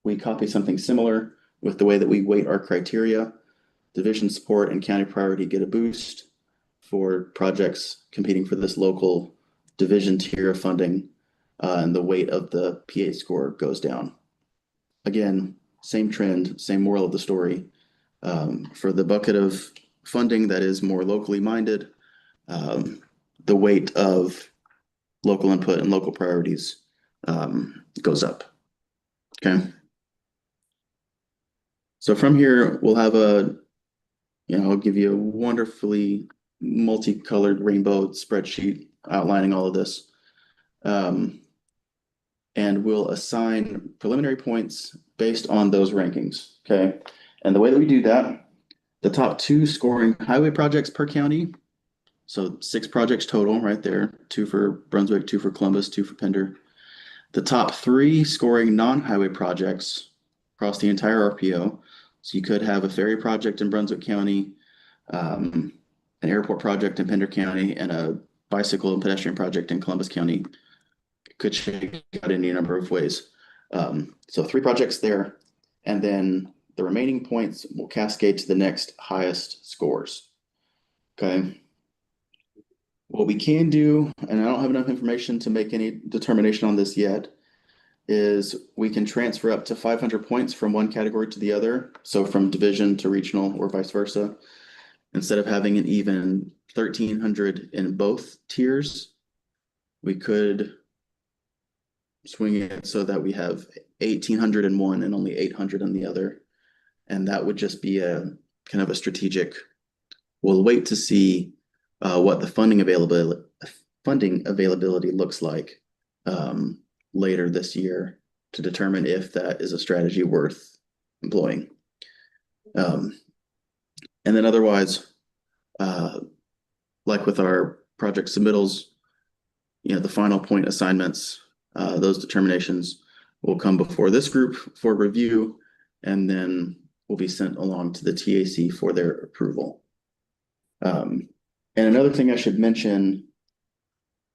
We copy something similar with the way that we weight our criteria. Division support and county priority get a boost for projects competing for this local division tier of funding, and the weight of the P8 score goes down. Again, same trend, same moral of the story. For the bucket of funding that is more locally minded, the weight of local input and local priorities goes up. Okay. So from here, we'll have I'll give you a wonderfully multicolored rainbow spreadsheet outlining all of this. And we'll assign preliminary points based on those rankings. Okay. And the way that we do that, the top 2 scoring highway projects per county. So 6 projects total right there, 2 for Brunswick, 2 for Columbus, 2 for Pender. The top 3 scoring non-highway projects across the entire RPO. So you could have a ferry project in Brunswick County, an airport project in Pender County, and a bicycle and pedestrian project in Columbus County. It could shake out any number of ways. So 3 projects there, and then the remaining points will cascade to the next highest scores. Okay. What we can do, and I don't have enough information to make any determination on this yet, is we can transfer up to 500 points from one category to the other. So from division to regional or vice versa. Instead of having an even 1,300 in both tiers, we could swing it so that we have 1,800 in one and only 800 in the other. And that would just be a kind of a strategic, we'll wait to see what the funding availability looks like later this year to determine if that is a strategy worth employing. And then otherwise, like with our project submittals, the final point assignments, those determinations will come before this group for review, and then will be sent along to the TAC for their approval. And another thing I should mention,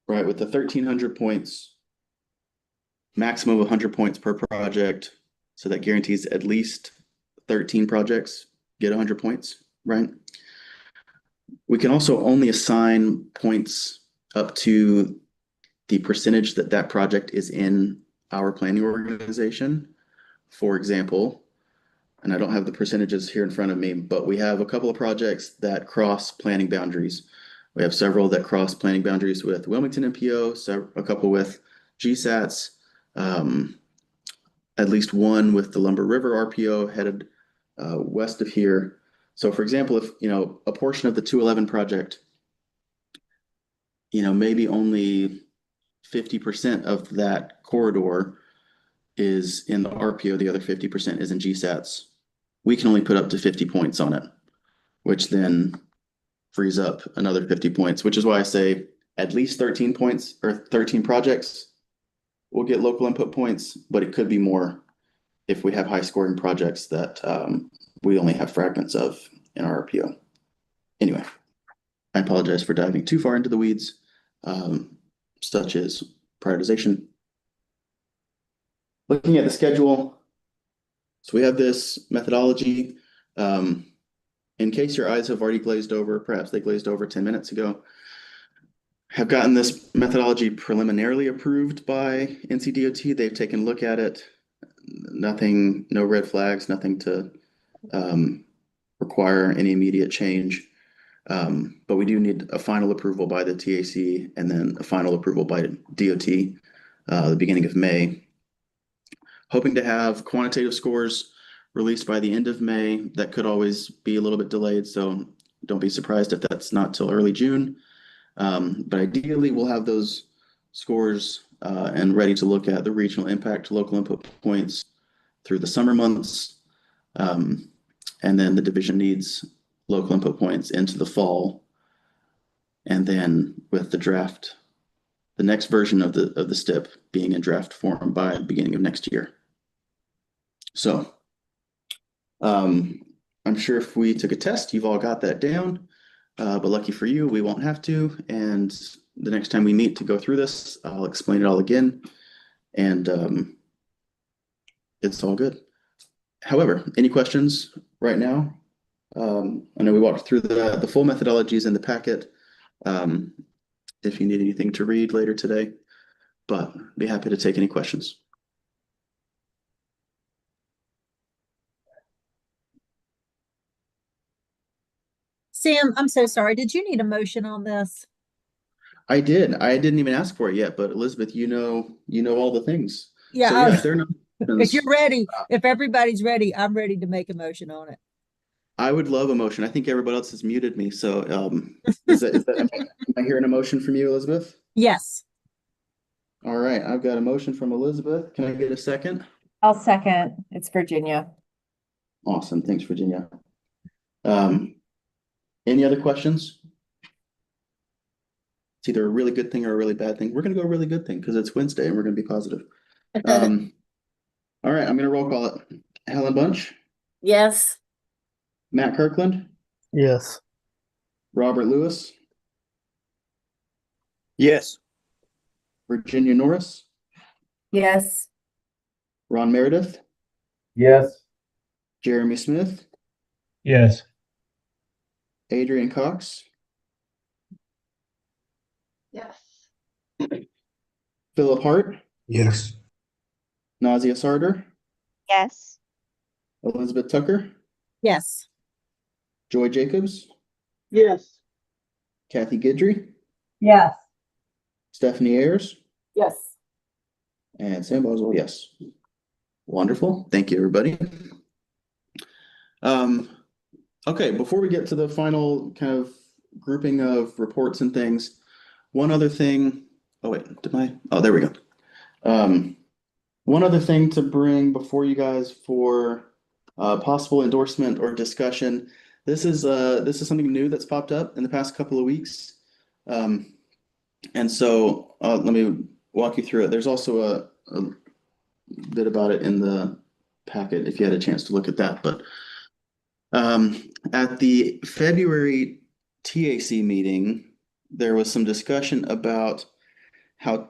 right, with the 1,300 points, maximum of 100 points per project, so that guarantees at least 13 projects get 100 points, right? We can also only assign points up to the percentage that that project is in our planning organization. For example, and I don't have the percentages here in front of me, but we have a couple of projects that cross planning boundaries. We have several that cross planning boundaries with Wilmington MPO, so a couple with GSATs, at least one with the Lumber River RPO headed west of here. So for example, if a portion of the 211 project, maybe only 50% of that corridor is in the RPO, the other 50% is in GSATs. We can only put up to 50 points on it, which then frees up another 50 points, which is why I say at least 13 points or 13 projects will get local input points, but it could be more if we have high scoring projects that we only have fragments of in our RPO. Anyway, I apologize for diving too far into the weeds, such as prioritization. Looking at the schedule, so we have this methodology. In case your eyes have already glazed over, perhaps they glazed over 10 minutes ago, have gotten this methodology preliminarily approved by NCDOT. They've taken a look at it. Nothing, no red flags, nothing to require any immediate change. But we do need a final approval by the TAC and then a final approval by DOT the beginning of May. Hoping to have quantitative scores released by the end of May. That could always be a little bit delayed, so don't be surprised if that's not till early June. But ideally, we'll have those scores and ready to look at the regional impact to local input points through the summer months. And then the division needs local input points into the fall. And then with the draft, the next version of the STIP being in draft form by the beginning of next year. So I'm sure if we took a test, you've all got that down. But lucky for you, we won't have to. And the next time we meet to go through this, I'll explain it all again. And it's all good. However, any questions right now? I know we walked through the full methodologies in the packet. If you need anything to read later today, but be happy to take any questions. Sam, I'm so sorry. Did you need a motion on this? I did. I didn't even ask for it yet, but Elizabeth, you know all the things. Yeah, So yeah, if there are no if questions, you're ready, if everybody's ready, I'm ready to make a motion on it. I would love a motion. I think everybody else has muted me. So am I hearing a motion from you, Elizabeth? Yes. All right, I've got a motion from Elizabeth. Can I get a second? I'll second. It's Virginia. Awesome. Thanks, Virginia. Any other questions? It's either a really good thing or a really bad thing. We're going to go a really good thing because it's Wednesday and we're going to be positive. All right, I'm going to roll call it. Helen Bunch, Yes. Matt Kirkland, Yes. Robert Lewis, Yes. Virginia Norris, Yes. Ron Meredith, Yes. Jeremy Smith, Yes. Adrian Cox, Yes. Philip Hart, Yes. Nazia Sarder, Yes. Elizabeth Tucker, Yes. Joy Jacobs, Yes. Kathy Guidry, Yes. Stephanie Ayers, Yes. and Sam Boswell, yes. Wonderful. Thank you, everybody. Okay, before we get to the final kind of grouping of reports and things, one other thing. Oh, wait, oh, there we go. One other thing to bring before you guys for possible endorsement or discussion. This is something new that's popped up in the past couple of weeks. And so let me walk you through it. There's also a bit about it in the packet if you had a chance to look at that. But at the February TAC meeting, there was some discussion about how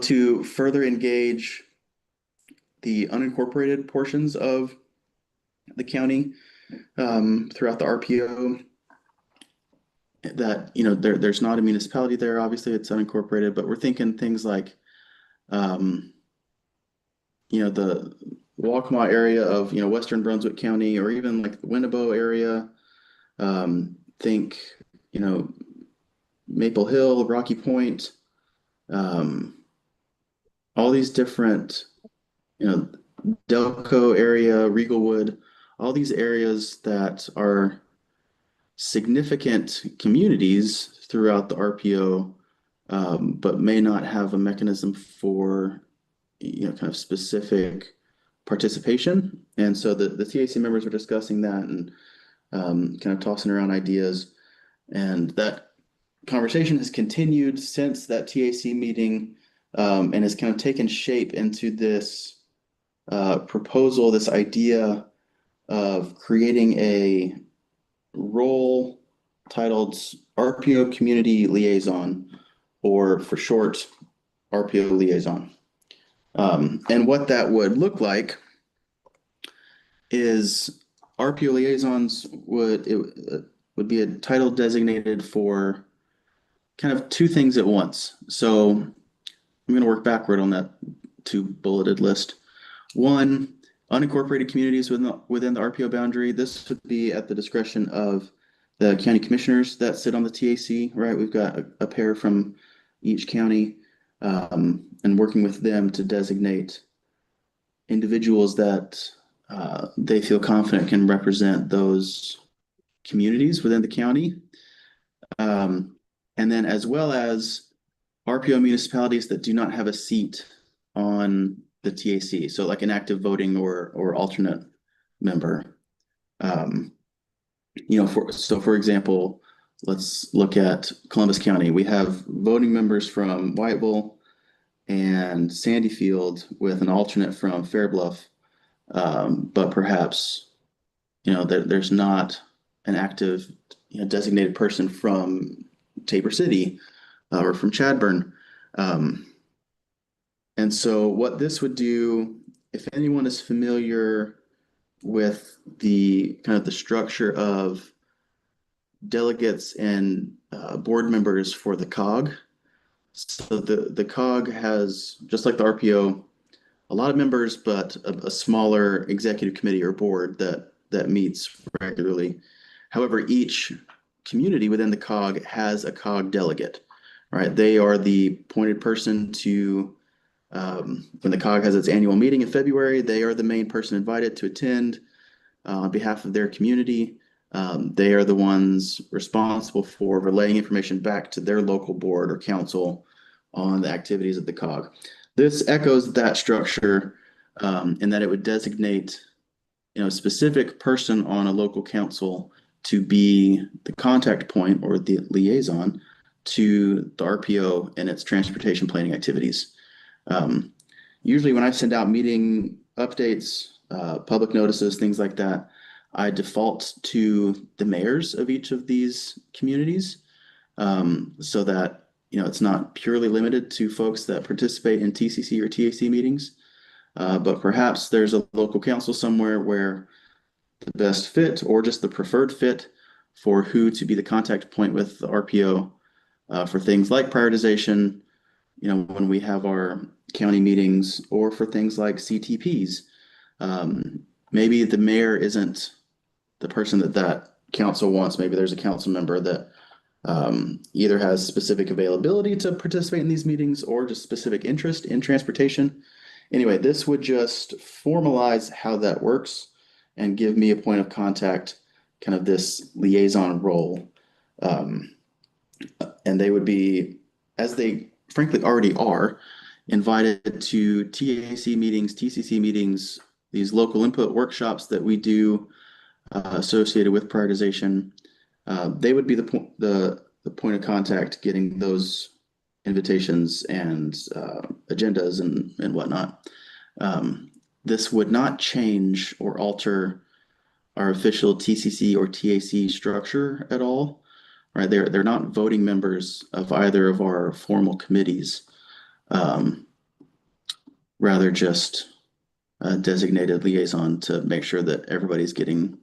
to further engage the unincorporated portions of the county throughout the RPO. That, there's not a municipality there, obviously it's unincorporated, but we're thinking things like the Waccamaw area of Western Brunswick County, or even like the Winnebago area. Think Maple Hill, Rocky Point, all these different Delco area, Riegelwood, all these areas that are significant communities throughout the RPO, but may not have a mechanism for kind of specific participation. And so the TAC members were discussing that and kind of tossing around ideas. And that conversation has continued since that TAC meeting, and has kind of taken shape into this proposal, this idea of creating a role titled RPO Community Liaison, or for short, RPO Liaison. And what that would look like is RPO liaisons would be a title designated for kind of two things at once. So I'm going to work backward on that two bulleted list. One, unincorporated communities within the RPO boundary. This would be at the discretion of the county commissioners that sit on the TAC, right? We've got a pair from each county, and working with them to designate individuals that they feel confident can represent those communities within the county. And then as well as RPO municipalities that do not have a seat on the TAC, so like an active voting or alternate member. For example, let's look at Columbus County. We have voting members from Whiteville and Sandyfield with an alternate from Fairbluff, but perhaps there's not an active designated person from Tabor City or from Chadburn. And so what this would do, if anyone is familiar with the kind of the structure of delegates and board members for the COG. So the COG has, just like the RPO, a lot of members, but a smaller executive committee or board that meets regularly. However, each community within the COG has a COG delegate, right? They are the appointed person to, when the COG has its annual meeting in February, they are the main person invited to attend on behalf of their community. They are the ones responsible for relaying information back to their local board or council on the activities of the COG. This echoes that structure in that it would designate a specific person on a local council to be the contact point or the liaison to the RPO and its transportation planning activities. Usually when I send out meeting updates, public notices, things like that, I default to the mayors of each of these communities so that it's not purely limited to folks that participate in TCC or TAC meetings, but perhaps there's a local council somewhere where the best fit or just the preferred fit for who to be the contact point with the RPO for things like prioritization, when we have our county meetings, or for things like CTPs. Maybe the mayor isn't the person that council wants. Maybe there's a council member that either has specific availability to participate in these meetings or just specific interest in transportation. Anyway, this would just formalize how that works and give me a point of contact, kind of this liaison role. And they would be, as they frankly already are, invited to TAC meetings, TCC meetings, these local input workshops that we do associated with prioritization. They would be the point of contact getting those invitations and agendas and whatnot. This would not change or alter our official TCC or TAC structure at all, right? They're not voting members of either of our formal committees, rather just a designated liaison to make sure that everybody's getting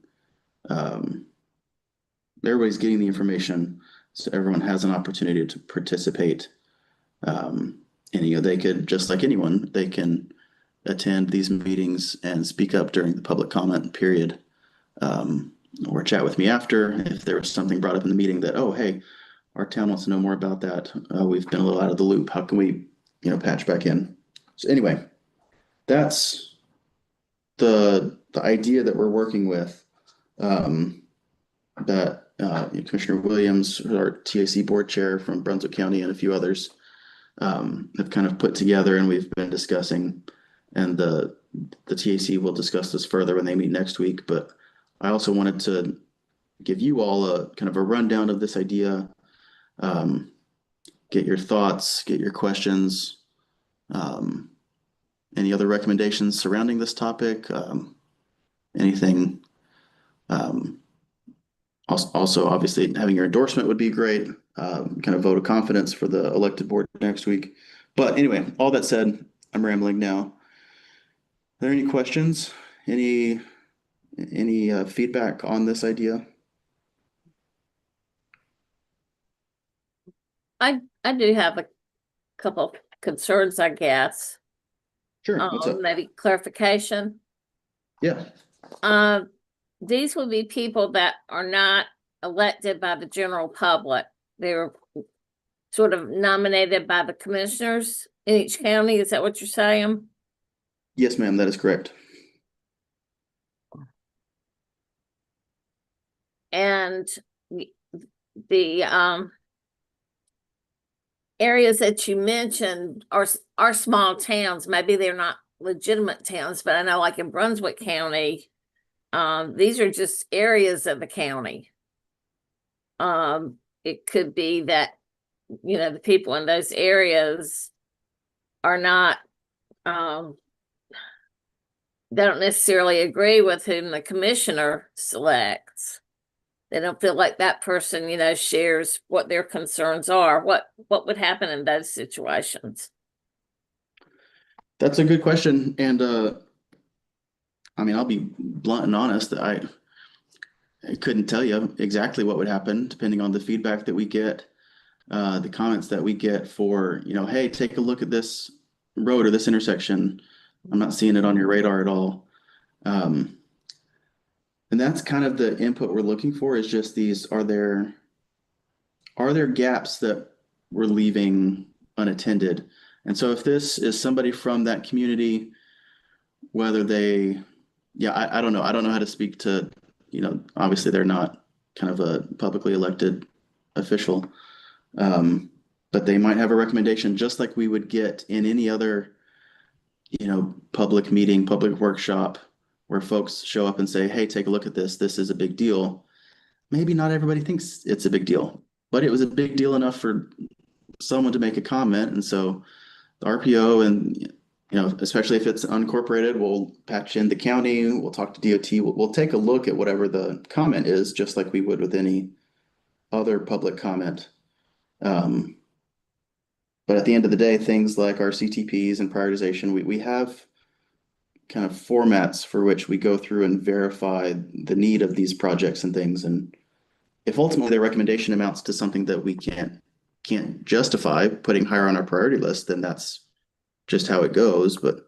the information, so everyone has an opportunity to participate. And they could, just like anyone, they can attend these meetings and speak up during the public comment period, or chat with me after if there was something brought up in the meeting that, oh, hey, our town wants to know more about that. We've been a little out of the loop. How can we, patch back in? So anyway, that's the idea that we're working with. That Commissioner Williams, our TAC board chair from Brunswick County, and a few others have kind of put together, and we've been discussing. And the TAC will discuss this further when they meet next week. But I also wanted to give you all a kind of a rundown of this idea, get your thoughts, get your questions, any other recommendations surrounding this topic, anything. Also, obviously, having your endorsement would be great, kind of vote of confidence for the elected board next week. But anyway, all that said, I'm rambling now. Are there any questions? Any feedback on this idea? I do have a couple of concerns, I guess. Sure. What's up? Maybe clarification. Yeah. These would be people that are not elected by the general public. They're sort of nominated by the commissioners in each county. Is that what you're saying? Yes, ma'am, that is correct. And the areas that you mentioned are small towns. Maybe they're not legitimate towns, but I know like in Brunswick County, these are just areas of the county. It could be that, you know, the people in those areas are not, they don't necessarily agree with whom the commissioner selects. They don't feel like that person, you know, shares what their concerns are. What would happen in those situations? That's a good question. And I mean, I'll be blunt and honest that I couldn't tell you exactly what would happen depending on the feedback that we get, the comments that we get for, you know, hey, take a look at this road or this intersection. I'm not seeing it on your radar at all. And that's kind of the input we're looking for, is just these, are there gaps that we're leaving unattended? And so if this is somebody from that community, whether they, I don't know. I don't know how to speak to, you know, obviously they're not kind of a publicly elected official. But they might have a recommendation just like we would get in any other, you know, public meeting, public workshop where folks show up and say, hey, take a look at this. This is a big deal. Maybe not everybody thinks it's a big deal, but it was a big deal enough for someone to make a comment. And so the RPO, and, you know, especially if it's unincorporated, we'll patch in the county, we'll talk to DOT, we'll take a look at whatever the comment is, just like we would with any other public comment. But at the end of the day, things like our CTPs and prioritization, we have kind of formats for which we go through and verify the need of these projects and things. And if ultimately their recommendation amounts to something that we can't justify putting higher on our priority list, then that's just how it goes. But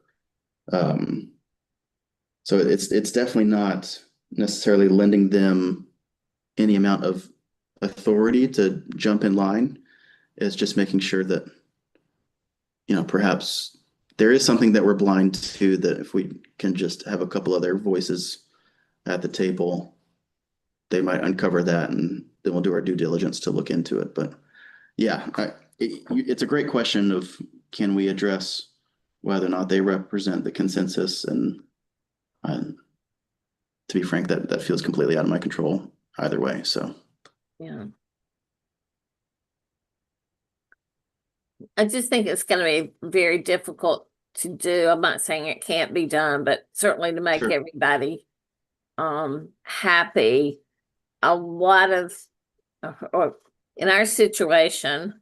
so it's definitely not necessarily lending them any amount of authority to jump in line. It's just making sure that, you know, perhaps there is something that we're blind to, that if we can just have a couple other voices at the table, they might uncover that, and then we'll do our due diligence to look into it. But yeah, it's a great question of, can we address whether or not they represent the consensus? And to be frank, that feels completely out of my control either way. So Yeah. I just think it's going to be very difficult to do. I'm not saying it can't be done, but certainly to make Sure. everybody happy. A lot of, or in our situation,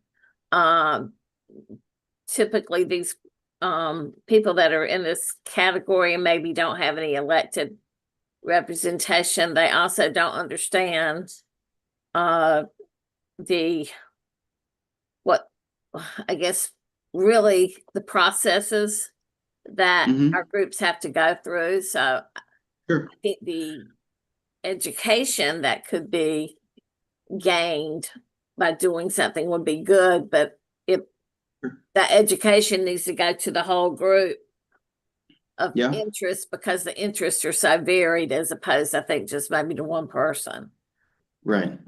typically these people that are in this category and maybe don't have any elected representation, they also don't understand what I guess really the processes that Mhm. our groups have to go through. So Sure. I think the education that could be gained by doing something would be good, but if that education needs to go to the whole group of Yeah. interest, because the interests are so varied, as opposed, I think, just maybe to one person. Right.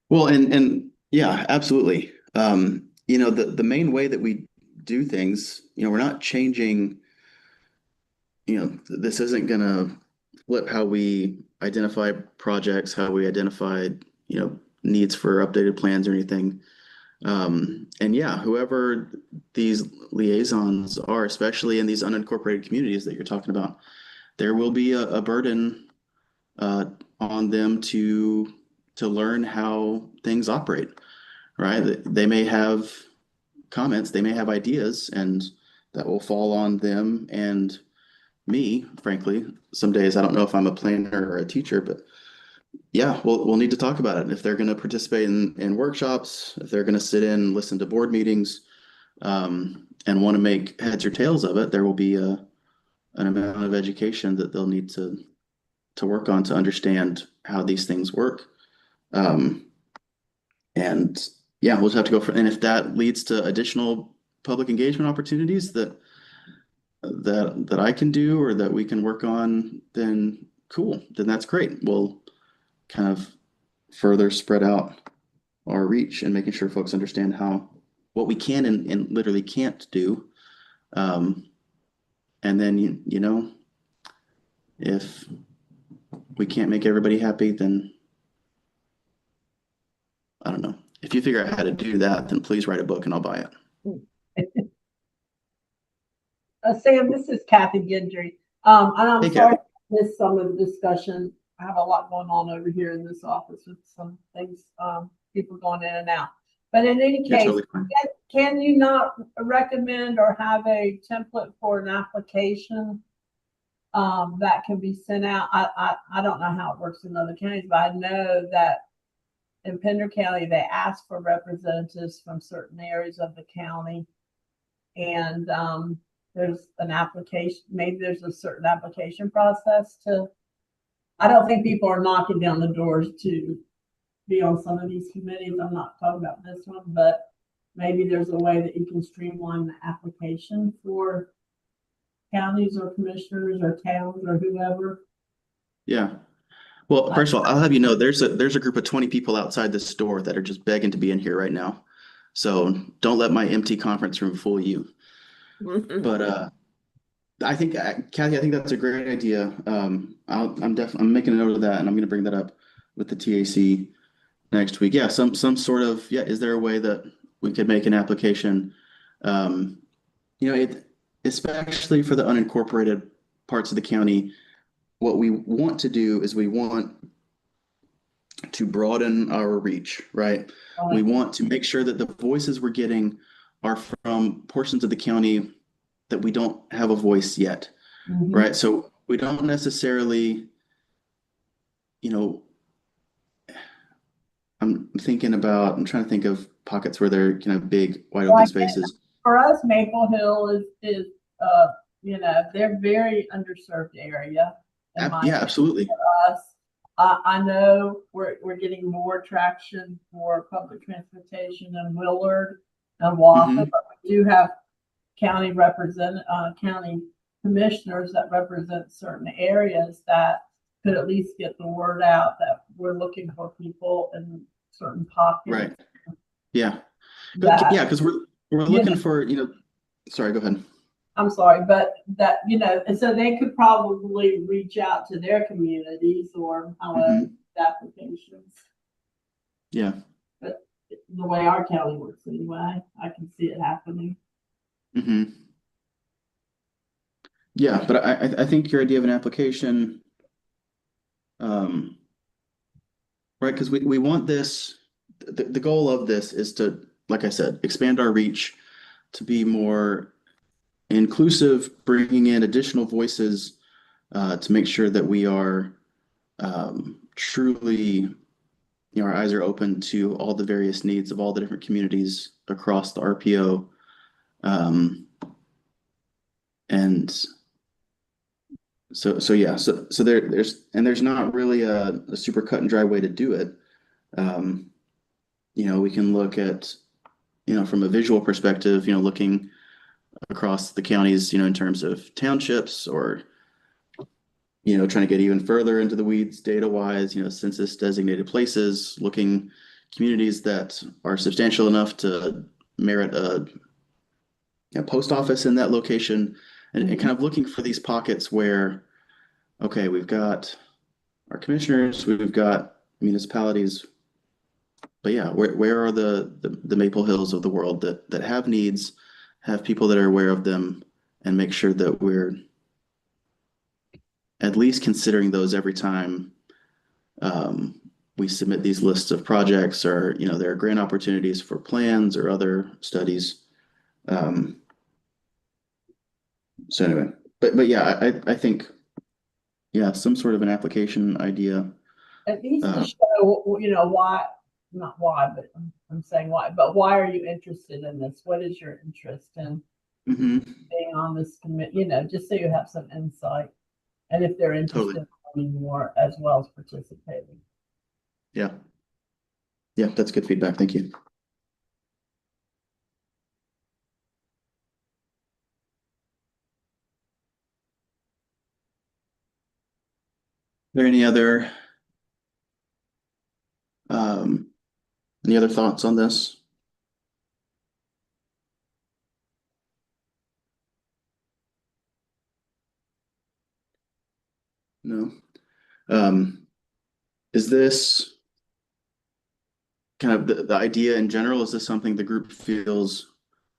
Well, and yeah, absolutely. You know, the main way that we do things, you know, we're not changing, you know, this isn't gonna flip how we identify projects, how we identify, you know, needs for updated plans or anything. And yeah, whoever these liaisons are, especially in these unincorporated communities that you're talking about, there will be a burden on them to learn how things operate, right? They may have comments, they may have ideas, and that will fall on them and me, frankly. Some days I don't know if I'm a planner or a teacher, but yeah, we'll need to talk about it. If they're going to participate in workshops, if they're going to sit in and listen to board meetings, and want to make heads or tails of it, there will be an amount of education that they'll need to work on to understand how these things work. And yeah, we'll just have to go for, and if that leads to additional public engagement opportunities that I can do, or that we can work on, then cool, then that's great. We'll kind of further spread out our reach and making sure folks understand what we can and literally can't do. And then, if we can't make everybody happy, then I don't know. If you figure out how to do that, then please write a book and I'll buy it. Sam, this is Kathy Gidry. And I'm Hey, sorry Kathy. I missed some of the discussion. I have a lot going on over here in this office with some things, people going in and out. But in any You're case, totally fine. can you not recommend or have a template for an application that can be sent out? I don't know how it works in other counties, but I know that in Pender County, they ask for representatives from certain areas of the county. And there's an application, maybe there's a certain application process I don't think people are knocking down the doors to be on some of these committees. I'm not talking about this one, but maybe there's a way that you can streamline the application for counties or commissioners or towns or whoever. Yeah. Well, first of all, I'll have you know there's a group of 20 people outside this door that are just begging to be in here right now. So don't let my empty conference room fool you. But I think Kathy, I think that's a great idea. I'm making a note of that, and I'm going to bring that up with the TAC next week. Yeah, some sort of Is there a way that we could make an application? Especially for the unincorporated parts of the county, what we want to do is we want to broaden our reach, right? We want to make sure that the voices we're getting are from portions of the county that we don't have a voice yet, right? So we don't necessarily, I'm trying to think of pockets where they're kind of big, wide open spaces. For us, Maple Hill is they're very underserved area. Yeah, absolutely. For us, I know we're getting more traction for public transportation in Willard and Wausau, but we do have county commissioners that represent certain areas that could at least get the word out that we're looking for people in certain pockets. Right. Yeah. But yeah, because we're looking for, sorry, go ahead. I'm sorry, but that, and so they could probably reach out to their communities or however applications. Yeah. But the way our county works anyway, I can see it happening. Yeah, but I think your idea of an application, right? Because we want this, the goal of this is to, like I said, expand our reach, to be more inclusive, bringing in additional voices, to make sure that we are truly, our eyes are open to all the various needs of all the different communities across the RPO. And so yeah, so there's not really a super cut and dry way to do it. We can look at, from a visual perspective, looking across the counties, in terms of townships, or, trying to get even further into the weeds data wise, census designated places, looking communities that are substantial enough to merit a post office in that location, and kind of looking for these pockets where, okay, we've got our commissioners, we've got municipalities, but yeah, where are the Maple Hills of the world that have needs, have people that are aware of them, and make sure that we're at least considering those every time we submit these lists of projects, or there are grant opportunities for plans or other studies. So anyway, but yeah, I think, yeah, some sort of an application idea. At least to show, why, not why, but I'm saying why, but why are you interested in this? What is your interest in being on this committee? Just so you have some insight, and if they're interested in learning more as well as participating. Yeah. Yeah, that's good feedback. Thank you. Are there any other Any other thoughts on this? No. Is this kind of the idea in general? Is this something the group feels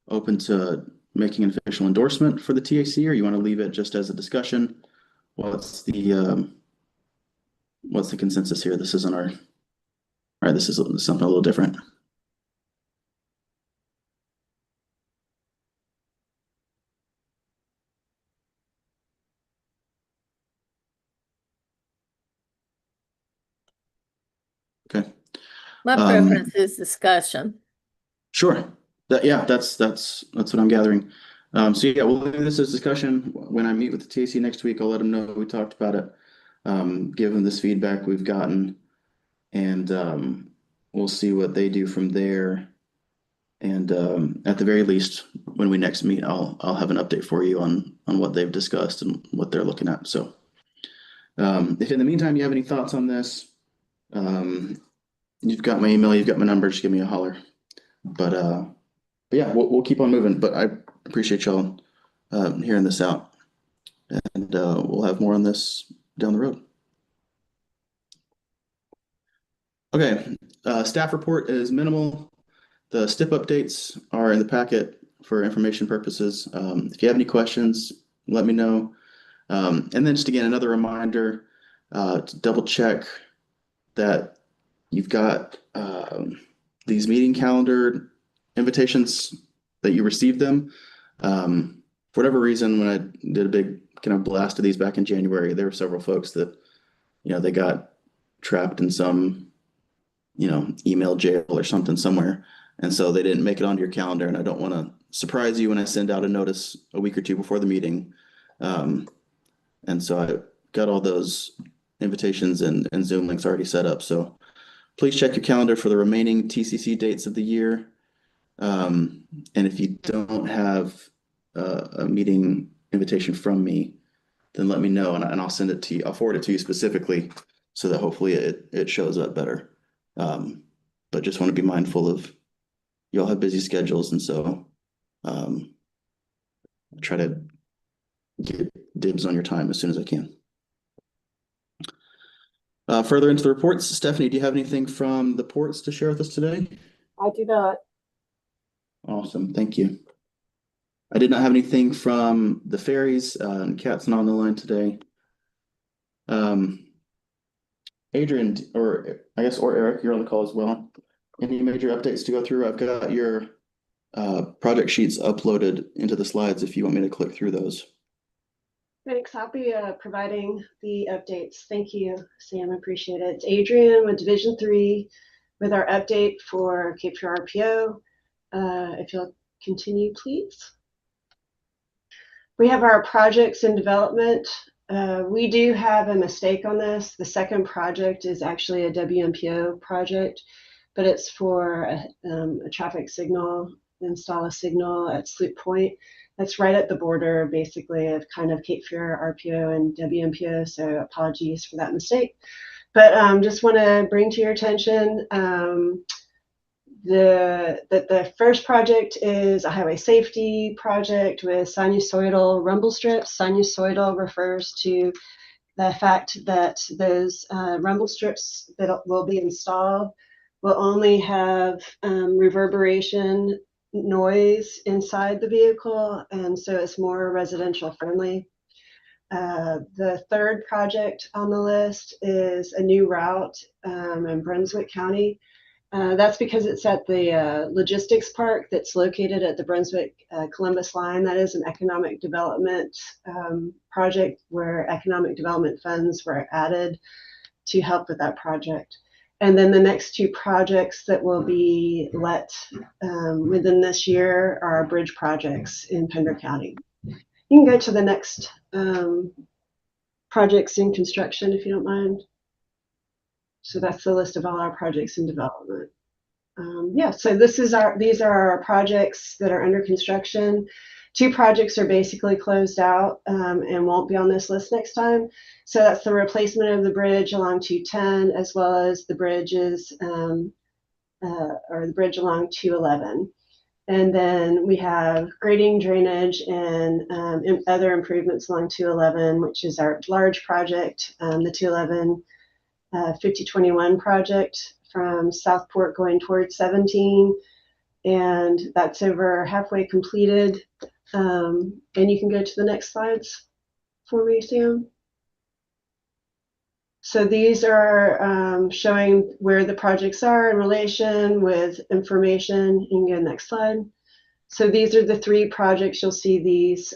open to making an official endorsement for the TAC, or you want to leave it just as a discussion? What's the consensus here? This isn't our, all right, this is something a little different. Okay. My preference is discussion. Sure. That's what I'm gathering. So yeah, we'll leave this as discussion. When I meet with the TAC next week, I'll let them know we talked about it. Give them this feedback we've gotten, and we'll see what they do from there. And at the very least, when we next meet, I'll have an update for you on what they've discussed and what they're looking at. So if in the meantime you have any thoughts on this, you've got my email, you've got my number, just give me a holler. But yeah, we'll keep on moving. But I appreciate y'all hearing this out, and we'll have more on this down the road. Okay, staff report is minimal. The STIP updates are in the packet for information purposes. If you have any questions, let me know. And then just again, another reminder to double check that you've got these meeting calendar invitations, that you received them. For whatever reason, when I did a big kind of blast of these back in January, there were several folks that, they got trapped in some, email jail or something somewhere. And so they didn't make it onto your calendar, and I don't want to surprise you when I send out a notice a week or two before the meeting. And so I got all those invitations and Zoom links already set up. So please check your calendar for the remaining TCC dates of the year. And if you don't have a meeting invitation from me, then let me know, and I'll send it to you. I'll forward it to you specifically so that hopefully it shows up better. But just want to be mindful of, you all have busy schedules, and so try to get dibs on your time as soon as I can. Further into the reports, Stephanie, do you have anything from the ports to share with us today? I do not. Awesome, thank you. I did not have anything from the ferries, and Kat's not on the line today. Adrian, or Eric, you're on the call as well. Any major updates to go through? I've got your project sheets uploaded into the slides if you want me to click through those. Thanks. I'll be providing the updates. Thank you, Sam. I appreciate it. It's Adrian with Division 3 with our update for Cape Fear RPO. If you'll continue, please. We have our projects in development. We do have a mistake on this. The second project is actually a WMPO project, but it's for a traffic signal, install a signal at Sloop Point. That's right at the border, basically, of kind of Cape Fear RPO and WMPO, so apologies for that mistake. But just want to bring to your attention the first project is a highway safety project with sinusoidal rumble strips. Sinusoidal refers to the fact that those rumble strips that will be installed will only have reverberation noise inside the vehicle, and so it's more residential friendly. The third project on the list is a new route in Brunswick County. That's because it's at the logistics park that's located at the Brunswick Columbus line. That is an economic development project where economic development funds were added to help with that project. And then the next two projects that will be let within this year are bridge projects in Pender County. You can go to the next projects in construction if you don't mind. So that's the list of all our projects in development. So these are our projects that are under construction. Two projects are basically closed out and won't be on this list next time. So that's the replacement of the bridge along 210, as well as the bridges or the bridge along 211. And then we have grading, drainage, and other improvements along 211, which is our large project, the 211 5021 project from Southport going towards 17. And that's over halfway completed. And you can go to the next slides for me, Sam. So these are showing where the projects are in relation with information. You can go next slide. So these are the 3 projects. You'll see these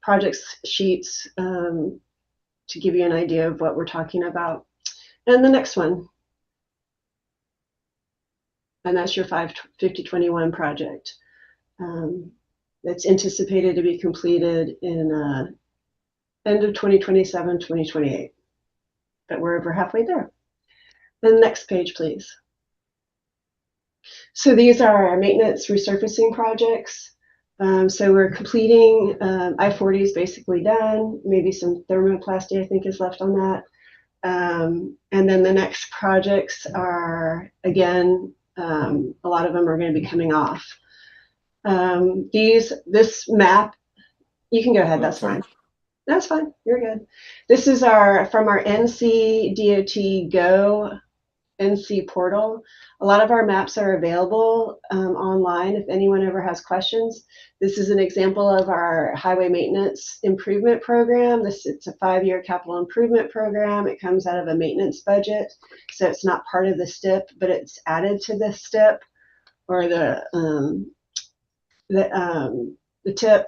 projects sheets to give you an idea of what we're talking about. And the next one. And that's your 5021 project. That's anticipated to be completed in end of 2027, 2028. But we're over halfway there. Then next page, please. So these are our maintenance resurfacing projects. So we're completing, I-40 is basically done. Maybe some thermoplasty, I think, is left on that. And then the next projects are, again, a lot of them are going to be coming off. This map, you can go ahead, that's fine. That's fine, you're good. This is from our NC DOT Go NC portal. A lot of our maps are available online if anyone ever has questions. This is an example of our highway maintenance improvement program. It's a 5-year capital improvement program. It comes out of a maintenance budget, so it's not part of the STIP, but it's added to the STIP or the TIP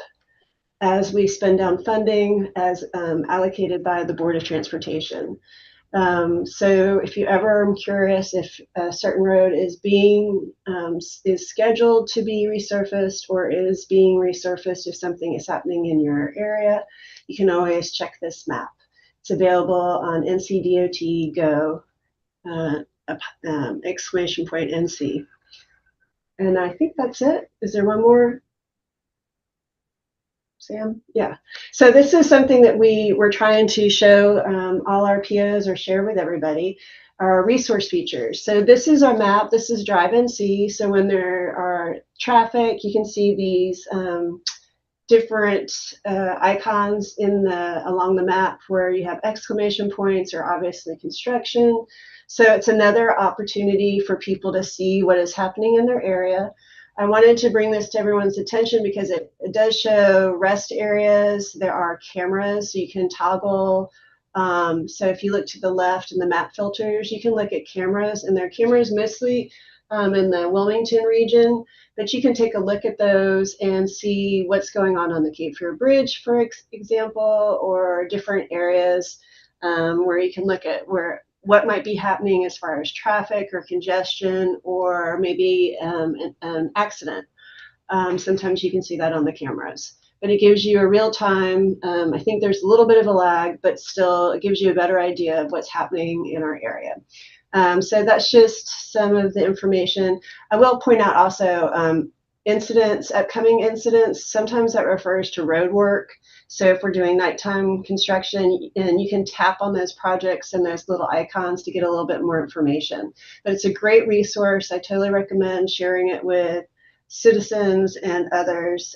as we spend down funding as allocated by the Board of Transportation. So if you ever are curious if a certain road is scheduled to be resurfaced or is being resurfaced if something is happening in your area, you can always check this map. It's available on NCDOT Go, exclamation point NC. And I think that's it. Is there one more? Sam? Yeah. So this is something that we're trying to show all our POs or share with everybody, our resource features. So this is our map. This is Drive NC. So when there are traffic, you can see these different icons along the map where you have exclamation points or obviously construction. So it's another opportunity for people to see what is happening in their area. I wanted to bring this to everyone's attention because it does show rest areas. There are cameras, so you can toggle. So if you look to the left in the map filters, you can look at cameras, and there are cameras mostly in the Wilmington region, but you can take a look at those and see what's going on the Cape Fear Bridge, for example, or different areas where you can look at what might be happening as far as traffic or congestion or maybe an accident. Sometimes you can see that on the cameras, but it gives you a real time. I think there's a little bit of a lag, but still it gives you a better idea of what's happening in our area. So that's just some of the information. I will point out also incidents, upcoming incidents. Sometimes that refers to road work. So if we're doing nighttime construction, and you can tap on those projects and those little icons to get a little bit more information. But it's a great resource. I totally recommend sharing it with citizens and others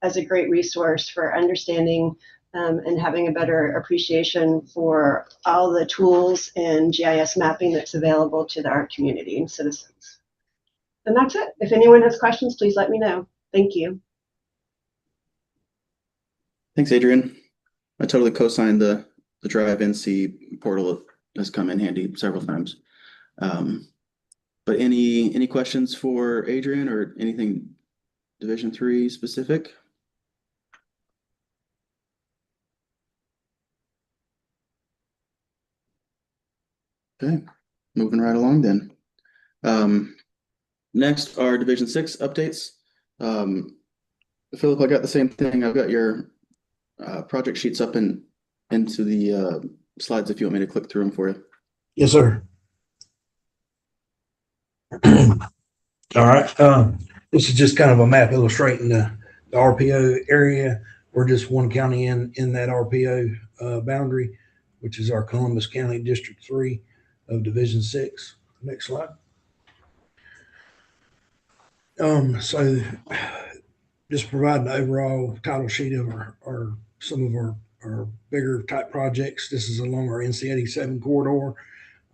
as a great resource for understanding and having a better appreciation for all the tools and GIS mapping that's available to our community and citizens. And that's it. If anyone has questions, please let me know. Thank you. Thanks, Adrian. I totally co-signed the Drive NC portal. It has come in handy several times. But any questions for Adrian or anything Division 3 specific? Okay, moving right along then. Next are Division 6 updates. Philip, I got the same thing. I've got your project sheets up into the slides if you want me to click through them for you. Yes, sir. All right. This is just kind of a map illustrating the RPO area. We're just one county in that RPO boundary, which is our Columbus County District 3 of Division 6. Next slide. So just providing the overall title sheet of our some of our bigger type projects. This is along our NC 87 corridor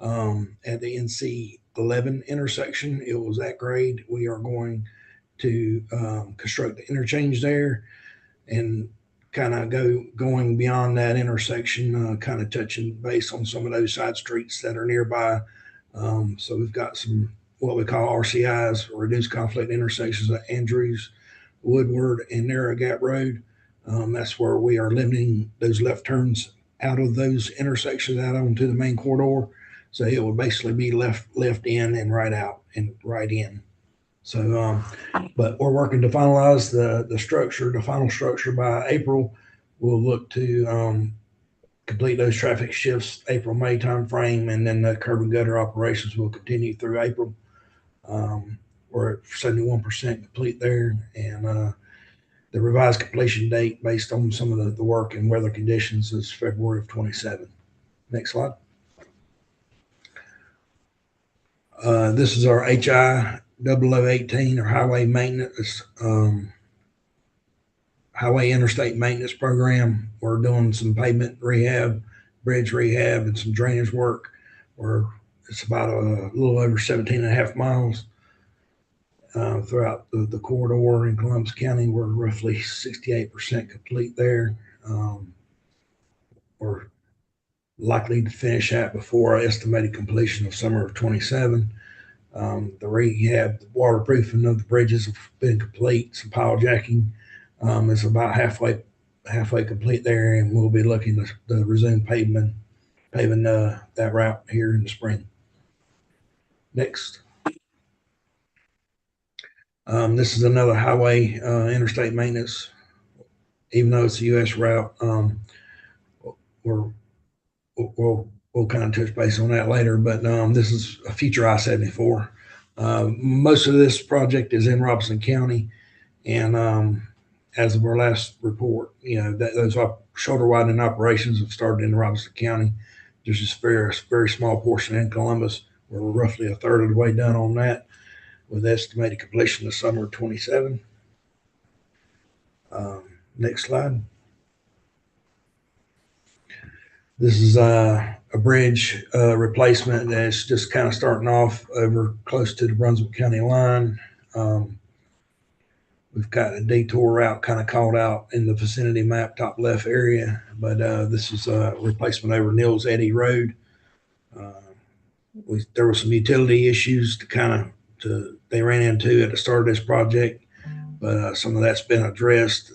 at the NC 11 intersection. It was at grade. We are going to construct the interchange there and kind of going beyond that intersection, kind of touching base on some of those side streets that are nearby. So we've got some what we call RCIs, reduced conflict intersections at Andrews, Woodward, and Narrow Gap Road. That's where we are limiting those left turns out of those intersections out onto the main corridor. So it will basically be left in and right out and right in. So, but we're working to finalize the structure, the final structure by April. We'll look to complete those traffic shifts April, May timeframe, and then the curb and gutter operations will continue through April. We're at 71% complete there, and the revised completion date based on some of the work and weather conditions is February of 27. Next slide. This is our HI 0018 or highway maintenance, highway interstate maintenance program. We're doing some pavement rehab, bridge rehab, and some drainage work. It's about a little over 17 and a half miles throughout the corridor in Columbus County. We're roughly 68% complete there. We're likely to finish that before our estimated completion of summer of 27. The rehab, the waterproofing of the bridges have been complete. Some pile jacking is about halfway complete there, and we'll be looking to resume paving that route here in the spring. Next. This is another highway interstate maintenance. Even though it's a U.S. route, we'll kind of touch base on that later. But this is a future I-74. Most of this project is in Robeson County, and as of our last report, those shoulder widening operations have started in Robeson County. There's just a very small portion in Columbus. We're roughly a third of the way done on that, with estimated completion this summer of 27. Next slide. This is a bridge replacement that's just kind of starting off over close to the Brunswick County line. We've got a detour route kind of called out in the vicinity map, top left area, but this is a replacement over Nils Eddy Road. There were some utility issues they ran into at the start of this project, but some of that's been addressed.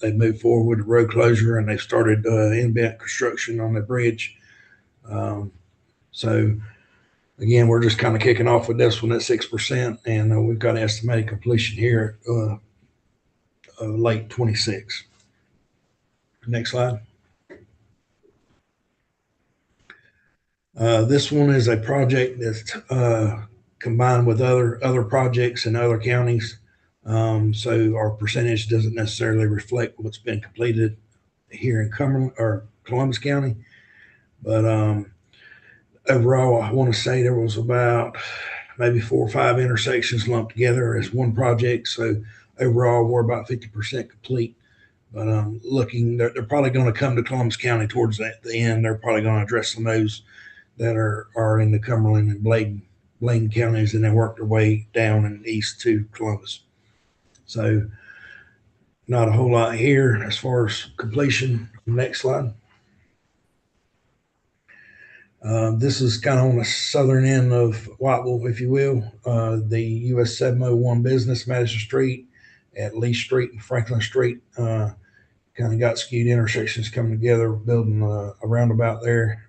They've moved forward with the road closure, and they've started in-bed construction on the bridge. So again, we're just kind of kicking off with this one at 6%, and we've got estimated completion here late 26. Next slide. This one is a project that's combined with other projects in other counties. So our percentage doesn't necessarily reflect what's been completed here in Columbus County. But overall, I want to say there was about maybe 4 or 5 intersections lumped together as one project. So overall, we're about 50% complete. But they're probably going to come to Columbus County towards the end. They're probably going to address some of those that are in the Cumberland and Bladen counties, and then work their way down and east to Columbus. So not a whole lot here as far as completion. Next slide. This is kind of on the southern end of Whiteville, if you will. The US 701 Business, Madison Street, at Lee Street and Franklin Street, kind of got skewed intersections coming together, building a roundabout there.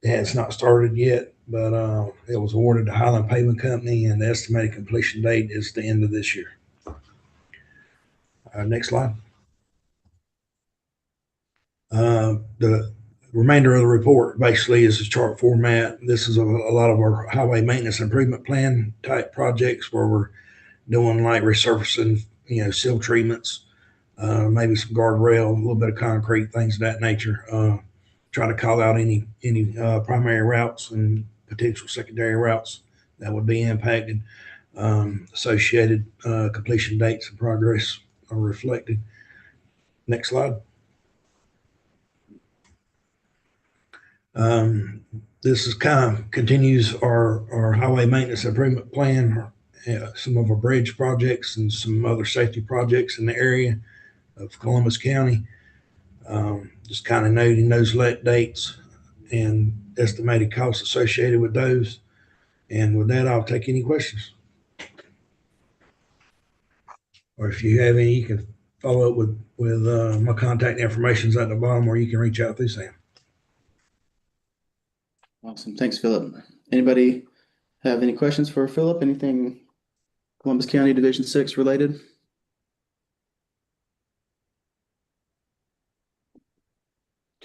It's not started yet, but it was awarded to Highland Paving Company, and the estimated completion date is the end of this year. Next slide. The remainder of the report basically is a chart format. This is a lot of our highway maintenance improvement plan type projects where we're doing like resurfacing, seal treatments, maybe some guardrail, a little bit of concrete, things of that nature. Try to call out any primary routes and potential secondary routes that would be impacted. Associated completion dates and progress are reflected. Next slide. This is kind of continues our highway maintenance improvement plan, some of our bridge projects and some other safety projects in the area of Columbus County. Just kind of noting those let dates and estimated costs associated with those. And with that, I'll take any questions. Or if you have any, you can follow up with my contact information's at the bottom, or you can reach out through Sam. Awesome. Thanks, Philip. Anybody have any questions for Philip? Anything Columbus County Division 6 related?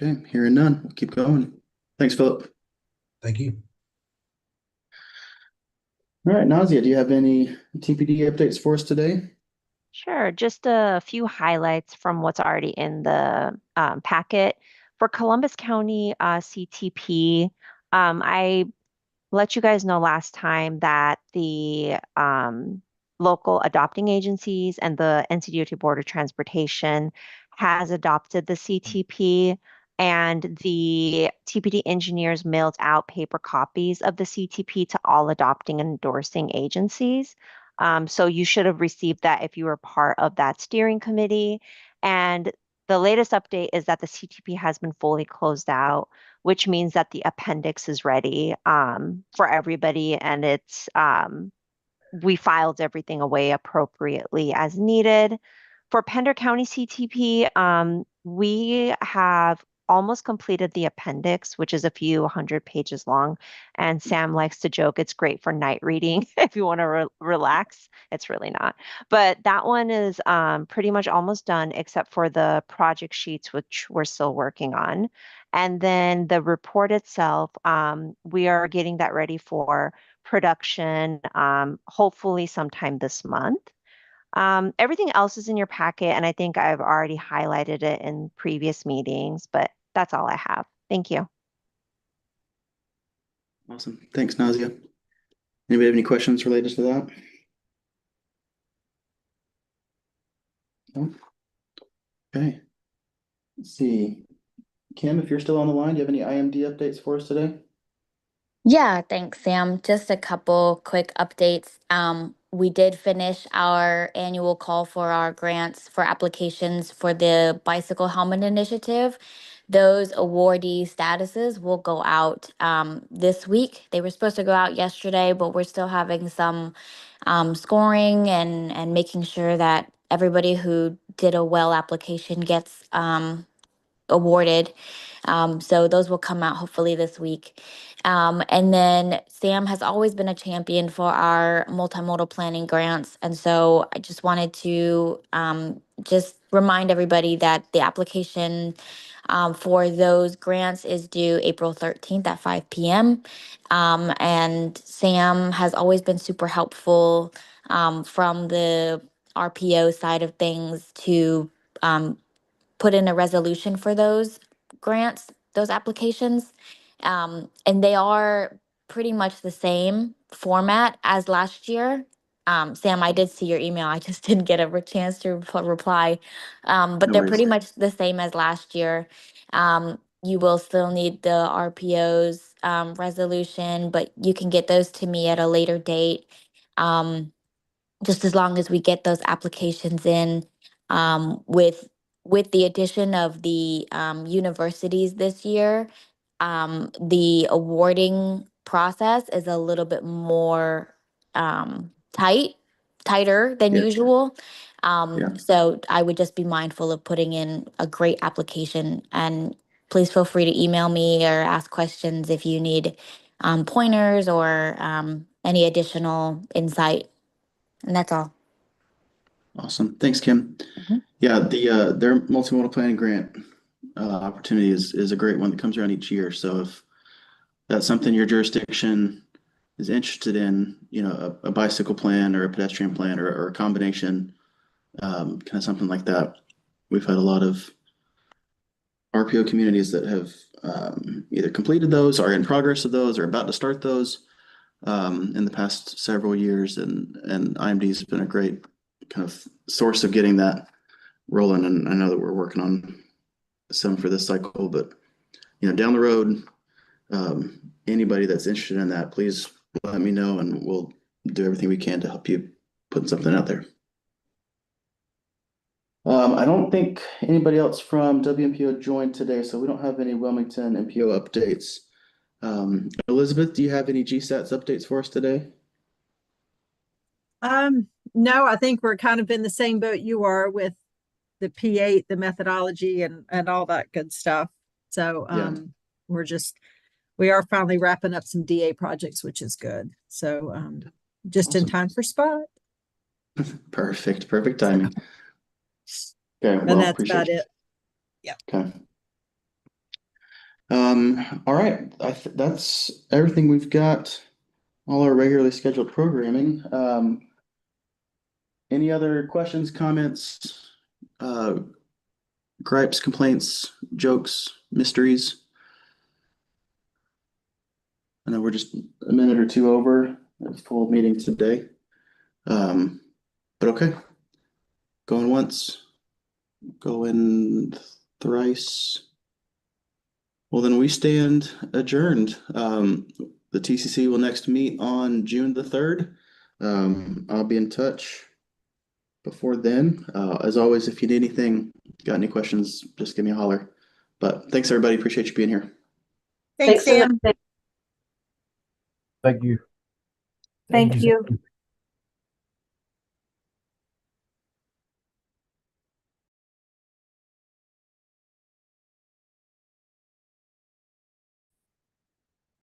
Okay, hearing none. We'll keep going. Thanks, Philip. Thank you. All right, Nazia, do you have any TPD updates for us today? Sure, just a few highlights from what's already in the packet. For Columbus County CTP, I let you guys know last time that the local adopting agencies and the NCDOT Board of Transportation has adopted the CTP, and the TPD engineers mailed out paper copies of the CTP to all adopting and endorsing agencies. So you should have received that if you were part of that steering committee. And the latest update is that the CTP has been fully closed out, which means that the appendix is ready for everybody, and it's we filed everything away appropriately as needed. For Pender County CTP, we have almost completed the appendix, which is a few hundred pages long. And Sam likes to joke it's great for night reading if you want to relax. It's really not. But that one is pretty much almost done, except for the project sheets, which we're still working on. And then the report itself, we are getting that ready for production, hopefully sometime this month. Everything else is in your packet, and I think I've already highlighted it in previous meetings, but that's all I have. Thank you. Awesome. Thanks, Nazia. Anybody have any questions related to that? No? Okay. Let's see. Kim, if you're still on the line, do you have any IMD updates for us today? Yeah, thanks, Sam. Just a couple quick updates. We did finish our annual call for our grants for applications for the Bicycle Helmet Initiative. Those awardee statuses will go out this week. They were supposed to go out yesterday, but we're still having some scoring and making sure that everybody who did a well application gets awarded. So those will come out hopefully this week. And then Sam has always been a champion for our multimodal planning grants. And so I just wanted to just remind everybody that the application for those grants is due April 13th at 5 p.m. And Sam has always been super helpful from the RPO side of things to put in a resolution for those grants, those applications. And they are pretty much the same format as last year. Sam, I did see your email. I just didn't get a chance to reply. But No they're worries. pretty much the same as last year. You will still need the RPO's resolution, but you can get those to me at a later date. Just as long as we get those applications in with the addition of the universities this year, the awarding process is a little bit more tighter than Yeah. usual. Yeah. So I would just be mindful of putting in a great application, and please feel free to email me or ask questions if you need pointers or any additional insight. And that's all. Awesome. Thanks, Kim. Mhm. Yeah, their multimodal planning grant opportunity is a great one that comes around each year. So if that's something your jurisdiction is interested in, a bicycle plan or a pedestrian plan or a combination, kind of something like that. We've had a lot of RPO communities that have either completed those, are in progress of those, or about to start those. in the past several years, and IMD has been a great kind of source of getting that rolling. And I know that we're working on some for this cycle, but down the road, anybody that's interested in that, please let me know, and we'll do everything we can to help you put something out there. I don't think anybody else from WMPO joined today, so we don't have any Wilmington MPO updates. Elizabeth, do you have any GSATs updates for us today? No, I think we're kind of in the same boat you are with the P8, the methodology and all that good stuff. So Yeah. we are finally wrapping up some DA projects, which is good. So just in Awesome. time for spot. Perfect timing. Okay, And well, that's appreciate about you. it. Yeah. Okay. All right. That's everything we've got. All our regularly scheduled programming. Any other questions, comments, gripes, complaints, jokes, mysteries? I know we're just a minute or two over a full meeting today. But okay. Going once, going thrice. Well, then we stand adjourned. The TCC will next meet on June the 3rd. I'll be in touch before then. As always, if you need anything, got any questions, just give me a holler. But thanks, everybody. Appreciate you being here. Thanks, so much. Sam. Thank you. Thank you.